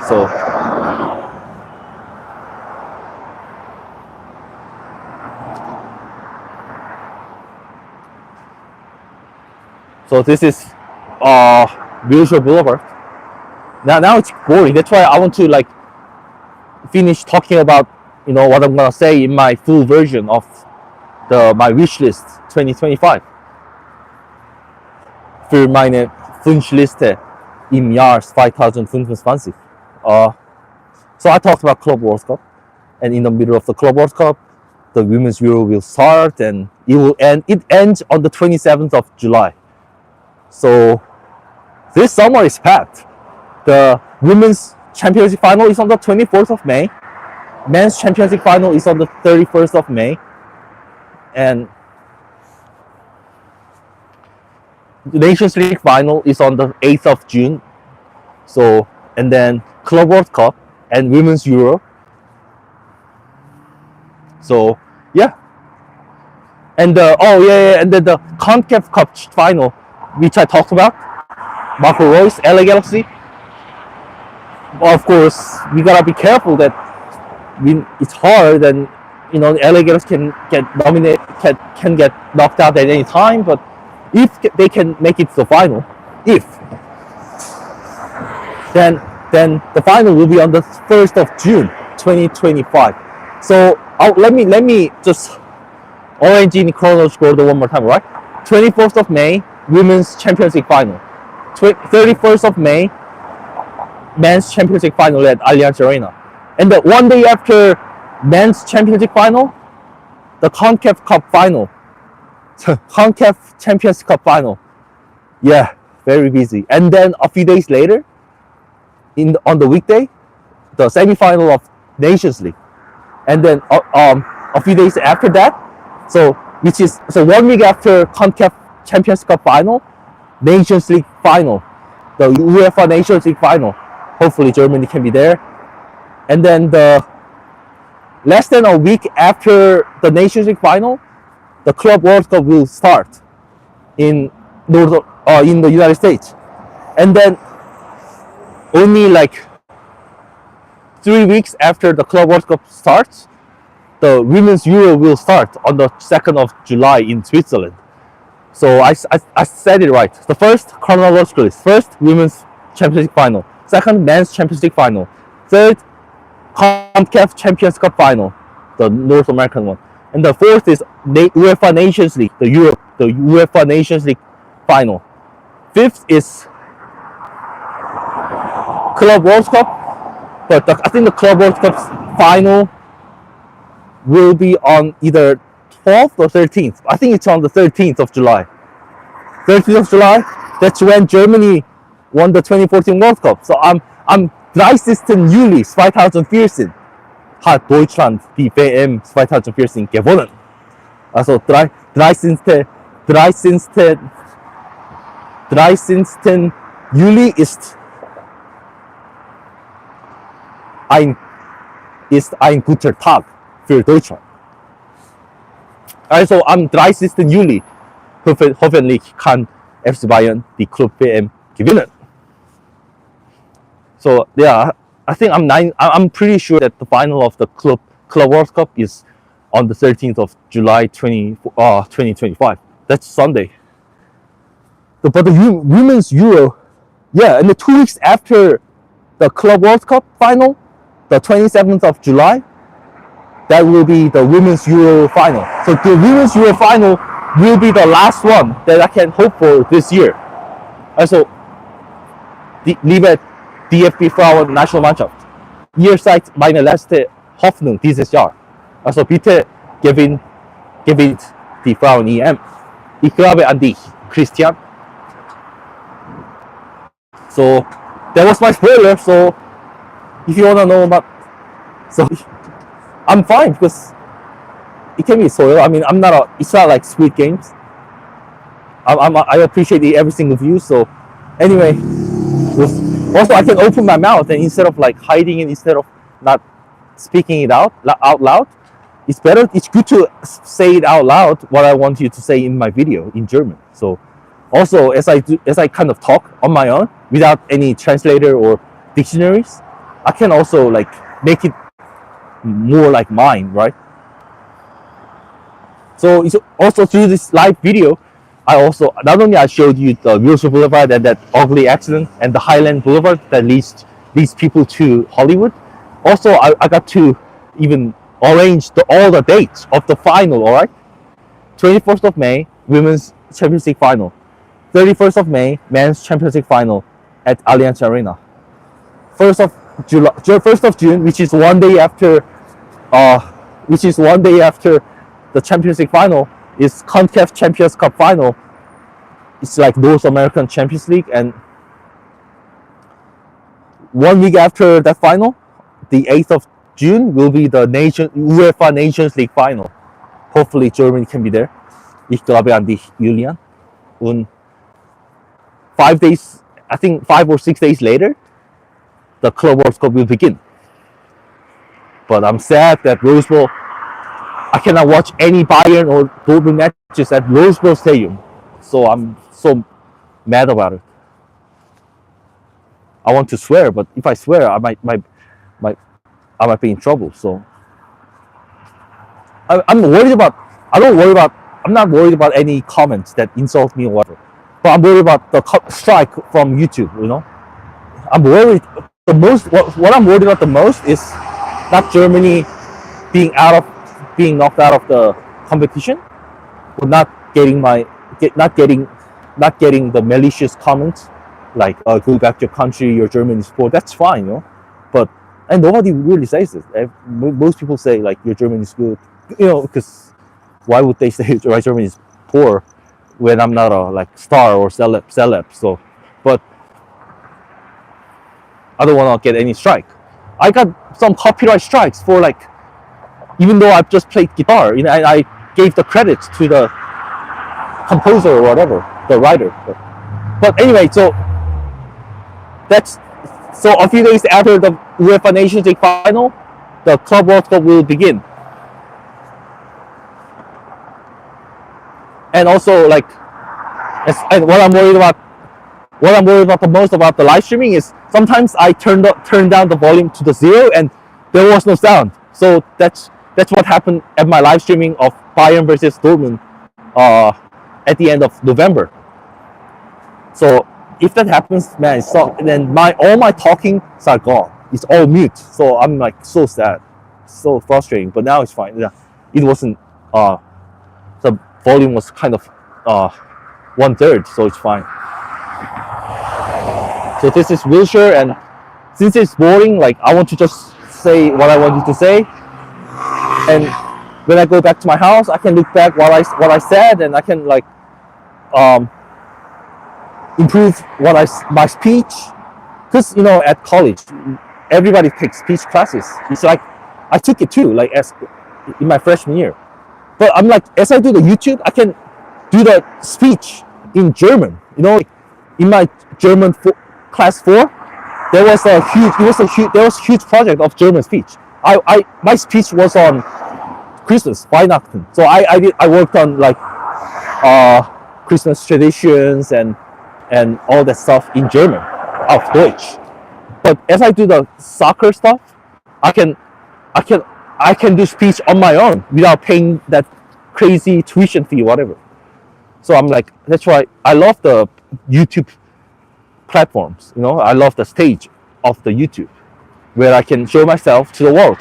so this is Visual Boulevard. Now it's boring. That's why I want to like finish talking about what I'm gonna say in my full version of my wish list 2025. Für meine Wunschliste im Jahr 2025. So I talked about Club World Cup, and in the middle of the Club World Cup, the Women's Euro will start, and it will end. It ends on the 27th of July. So this summer is packed. The Women's Championship Final is on the 24th of May. Men's Championship Final is on the 31st of May. And the Nations League Final is on the 8th of June. So, and then Club World Cup and Women's Euro. So yeah, and and then the CONCACAF Cup final, which I talked about, Marco Reus, LA Galaxy. Well, of course, we gotta be careful that it's hard, and LA Galaxy can get nominated, can get knocked out at any time. But if they can make it to the final, then the final will be on the 1st of June 2025. So let me just arrange in chronological order one more time, right? 24th of May, Women's Champions League final. 31st of May, Men's Champions League final at Allianz Arena. And the one day after Men's Champions League final, the CONCACAF Cup final. CONCACAF Champions Cup final. Yeah, very busy. And then a few days later, on the weekday, the semi-final of Nations League. And then a few days after that, so 1 week after CONCACAF Champions Cup final, Nations League final, the UEFA Nations League final. Hopefully Germany can be there. And then less than a week after the Nations League final, the Club World Cup will start in the United States. And then only like 3 weeks after the Club World Cup starts, the Women's Euro will start on the 2nd of July in Switzerland. So I said it right. The first, chronologically, first Women's Champions League final, second Men's Champions League final, third CONCACAF Champions Cup final, the North American one, and the fourth is UEFA Nations League, the UEFA Nations League final. Fifth is Club World Cup, but I think the Club World Cup's final will be on either 12th or 13th. I think it's on the 13th of July. 13th of July, that's when Germany won the 2014 World Cup. So am 30. Juli 2014 hat Deutschland die WM 2014 gewonnen. Also 13. Juli ist ein guter Tag für Deutschland. Also am 30. Juli hoffentlich kann FC Bayern die Club WM gewinnen. So yeah, I think I'm pretty sure that the final of the Club World Cup is on the 13th of July 2025. That's Sunday. But the Women's Euro, yeah, and the 2 weeks after the Club World Cup final, the 27th of July, that will be the Women's Euro final. So the Women's Euro final will be the last one that I can hope for this year. Also, liebe DFB Frauen Nationalmannschaft, ihr seid meine letzte Hoffnung dieses Jahr. Also bitte gewinnt die Frauen-EM. Ich glaube an dich, Christian. So that was my spoiler. So if you wanna know about, so I'm fine because it can be soil. I mean, it's not like Squid Games. I appreciate every single view. So anyway, also I can open my mouth, and instead of like hiding it, instead of not speaking it out loud, it's good to say it out loud what I want you to say in my video in German. So also as I kind of talk on my own without any translator or dictionaries, I can also like make it more like mine, right? So it's also through this live video, not only I showed you the Wilshire Boulevard and that ugly accident and the Highland Boulevard that leads people to Hollywood. Also, I got to even arrange all the dates of the final, all right? 21st of May, Women's Champions League final. 31st of May, Men's Champions League final at Allianz Arena. 1st of June, which is one day after the Champions League final, is CONCACAF Champions Cup final. It's like North American Champions League, and 1 week after that final, the 8th of June, will be the UEFA Nations League final. Hopefully Germany can be there. Ich glaube an dich, Julian. And 5 or 6 days later, the Club World Cup will begin. But I'm sad that Rose Bowl, I cannot watch any Bayern or Dortmund matches at Rose Bowl Stadium. So I'm so mad about it. I want to swear, but if I swear, might I might be in trouble. So I'm worried about. I don't worry about. I'm not worried about any comments that insult me or whatever. But I'm worried about the strike from YouTube. You know, I'm worried. The most. What I'm worried about the most is not Germany being knocked out of the competition, but not getting the malicious comments like go back to your country, your German is poor. That's fine, you know. But and nobody really says it. Most people say like your German is good, you know, because why would they say my German is poor when I'm not a like star or celeb? So, but I don't want to get any strike. I got some copyright strikes for like, even though I've just played guitar, you know, I gave the credits to the composer or whatever, the writer. But anyway, so a few days after the UEFA Nations League final, the Club World Cup will begin. And also, like, and what I'm worried about the most about the live streaming is sometimes I turn down the volume to the zero and there was no sound. So that's what happened at my live streaming of Bayern versus Dortmund at the end of November. So if that happens, man, then all my talking are gone. It's all mute. So I'm like so sad, so frustrating. But now it's fine. Yeah, it wasn't. The volume was kind of 1/3, so it's fine. So this is Wilshire, and since it's boring, like I want to just say what I wanted to say, and when I go back to my house, I can look back what I said, and I can like improve my speech, because you know at college everybody takes speech classes. It's like I took it too, like as in my freshman year. But I'm like, as I do the YouTube, I can do the speech in German. You know, in my German class 4, there was a huge project of German speech. My speech was on Christmas, Weihnachten. So I worked on like Christmas traditions and all that stuff in German, auf Deutsch. But as I do the soccer stuff, I can do speech on my own without paying that crazy tuition fee, whatever. So I'm like, that's why I love the YouTube platforms. You know, I love the stage of the YouTube where I can show myself to the world.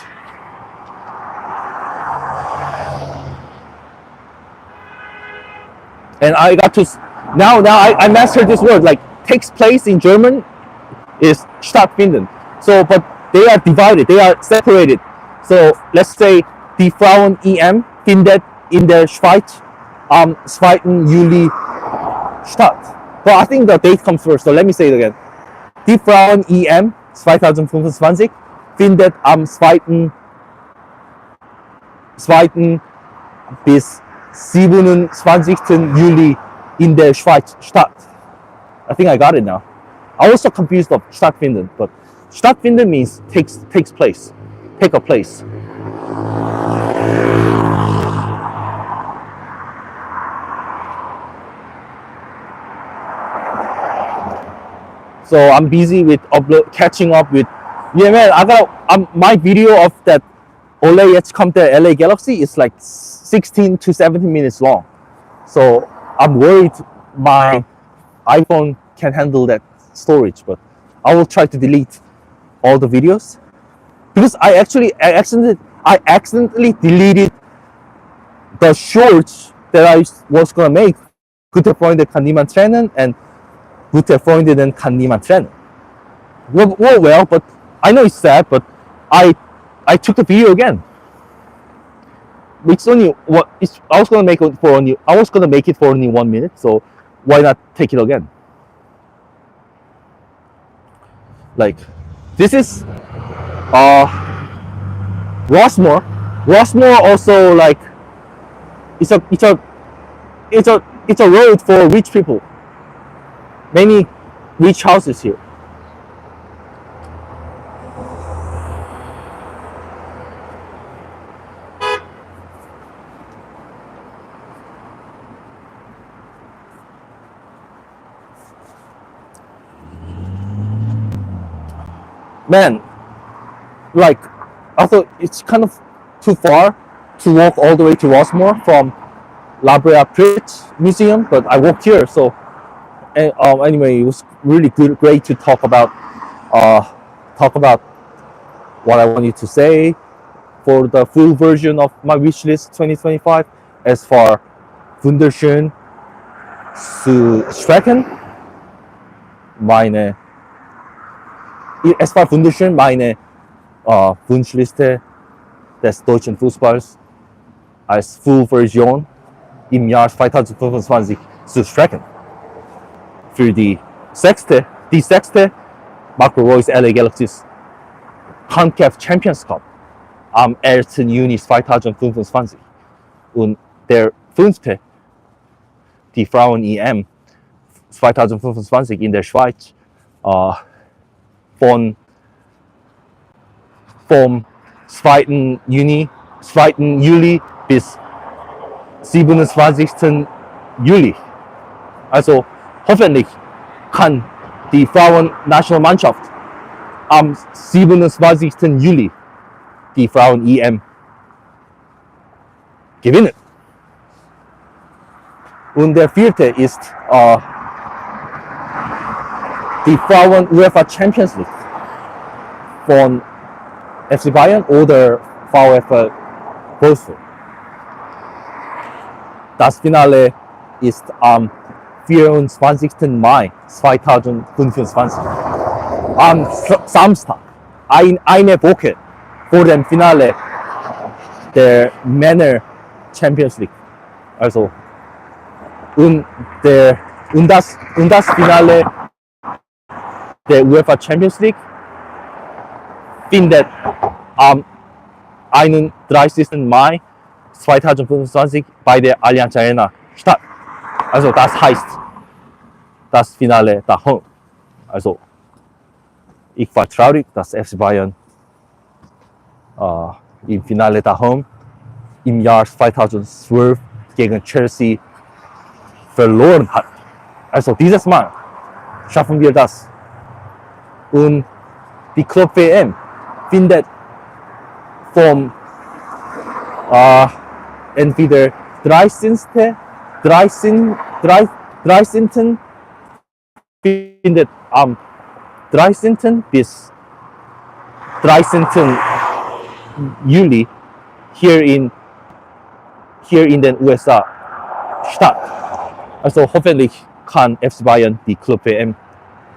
And I got to now I mastered this word. Like takes place in German is stattfinden. So, but they are divided. They are separated. So let's say die Frauen-EM findet in der Schweiz am 2. Juli statt. But I think the date comes first. So let me say it again. Die Frauen-EM 2025 findet am 2. bis 27. Juli in der Schweiz statt. I think I got it now. I was so confused of stattfinden, but stattfinden means takes place, take a place. So I'm busy with catching up with. Yeah, man, I got my video of that Ole jetzt kommt der LA Galaxy is like 16 to 17 minutes long. So I'm worried my iPhone can handle that storage, but I will try to delete all the videos because I accidentally deleted the shorts that I was gonna make. Gute Freunde kann niemand trennen and Gute Freundinnen kann niemand trennen. Well, but I know it's sad, but I took the video again. It's only I was gonna make it for only 1 minute, so why not take it again? Like this is Rossmore. Rossmore also like it's a road for rich people. Many rich houses here. man, like, I thought it's kind of too far to walk all the way to Rossmore from Brea Tar Pits Museum, but I walked here. So anyway, it was really great to talk about what I wanted to say for the full version of my wish list 2025. As far wunderschön zu strecken, es war wunderschön, meine Wunschliste des deutschen Fußballs als Full-Version im Jahr 2025 zu strecken. Für die sechste Marco Reus LA Galaxies CONCACAF Champions Cup am 1. Juni 2025 und der fünfte, die Frauen-EM 2025 in der Schweiz vom 2. Juli bis 27. Juli. Also hoffentlich kann die Frauen-Nationalmannschaft am 27. Juli die Frauen-EM gewinnen. Und der vierte ist die Frauen-UEFA Champions League von FC Bayern oder VfL Wolfsburg. Das Finale ist am 24. Mai 2025. Am Samstag, eine Woche vor dem Finale der Männer Champions League. Also und das Finale der UEFA Champions League findet am 31. Mai 2025 bei der Allianz Arena statt. Also das heißt das Finale daheim. Also ich war traurig, dass FC Bayern im Finale daheim im Jahr 2012 gegen Chelsea verloren hat. Also dieses Mal schaffen wir das. Und die Club WM findet vom entweder 13. findet am 13. bis 13. Juli hier in den USA statt. Also hoffentlich kann FC Bayern die Club WM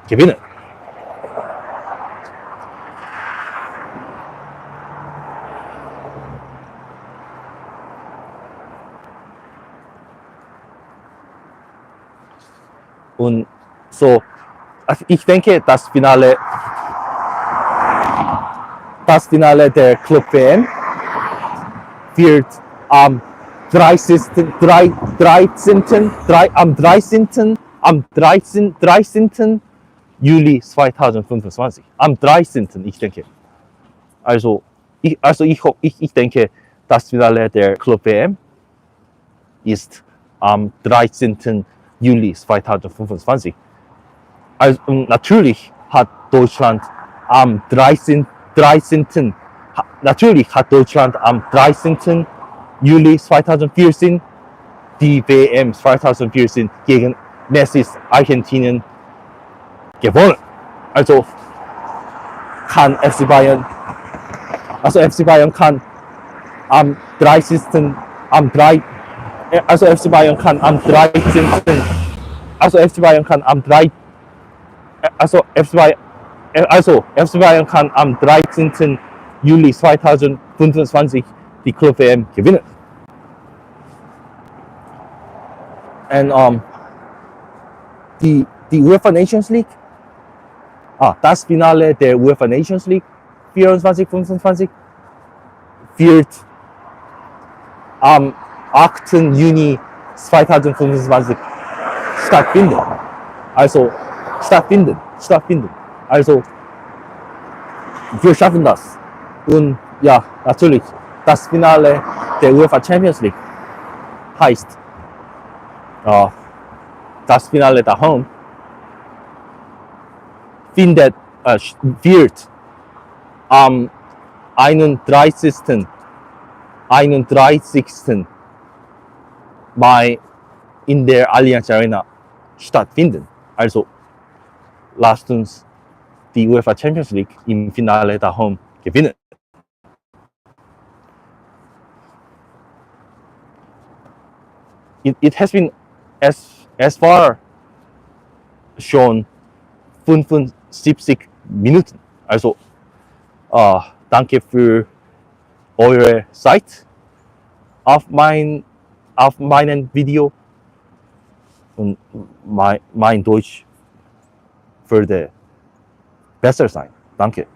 gewinnen. Und so, also ich denke, das Finale der Club WM wird am 13. Juli 2025. Am 13. ich denke. Also ich denke, das Finale der Club WM ist am 13. Juli 2025. Also natürlich hat Deutschland am 13. Juli 2014 die WM 2014 gegen Messis Argentinien gewonnen. Also kann FC Bayern kann am 30. FC Bayern kann am 13. FC Bayern kann am 13. Juli 2025 die Club WM gewinnen. Und die UEFA Nations League, das Finale der UEFA Nations League 24-25 wird am 8. Juni 2025 stattfinden. Also wir schaffen das. Und ja, natürlich, das Finale der UEFA Champions League heißt das Finale daheim wird einen 30. Mai in der Allianz Arena stattfinden. Also lasst uns die UEFA Champions League im Finale daheim gewinnen. It has been as far schon 75 Minuten. Also danke für eure Zeit auf meinen Video und mein Deutsch würde besser sein. Danke.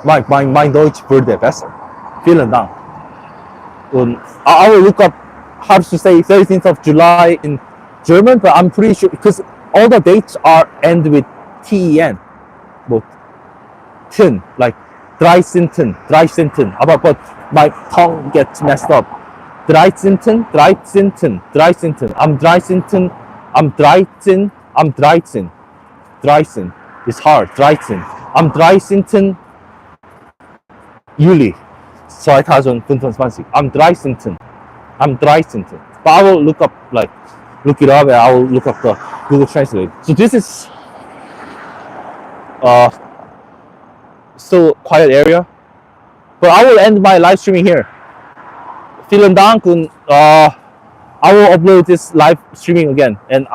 Mein Deutsch würde besser. Vielen Dank. And I will look up how to say 13th of July in German, but I'm pretty sure because all the dates are end with ten, but ten like 13. But my tongue gets messed up. 13. I'm 13. It's hard. 13. I'm 13. Juli 2025. I'm 13. But I will look it up and I will look up the Google Translate. So this is still quiet area. But I will end my live streaming here. Vielen Dank and I will upload this live streaming again and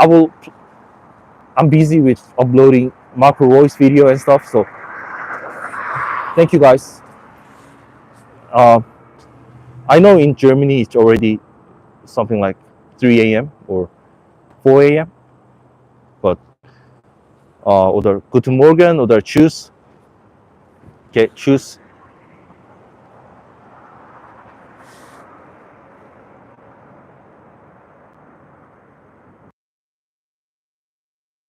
I'm busy with uploading Marco Roy's video and stuff, so thank you guys. I know in Germany it's already something like 3 a.m. or 4 a.m. But oder Guten Morgen oder Tschüss. Okay, Tschüss.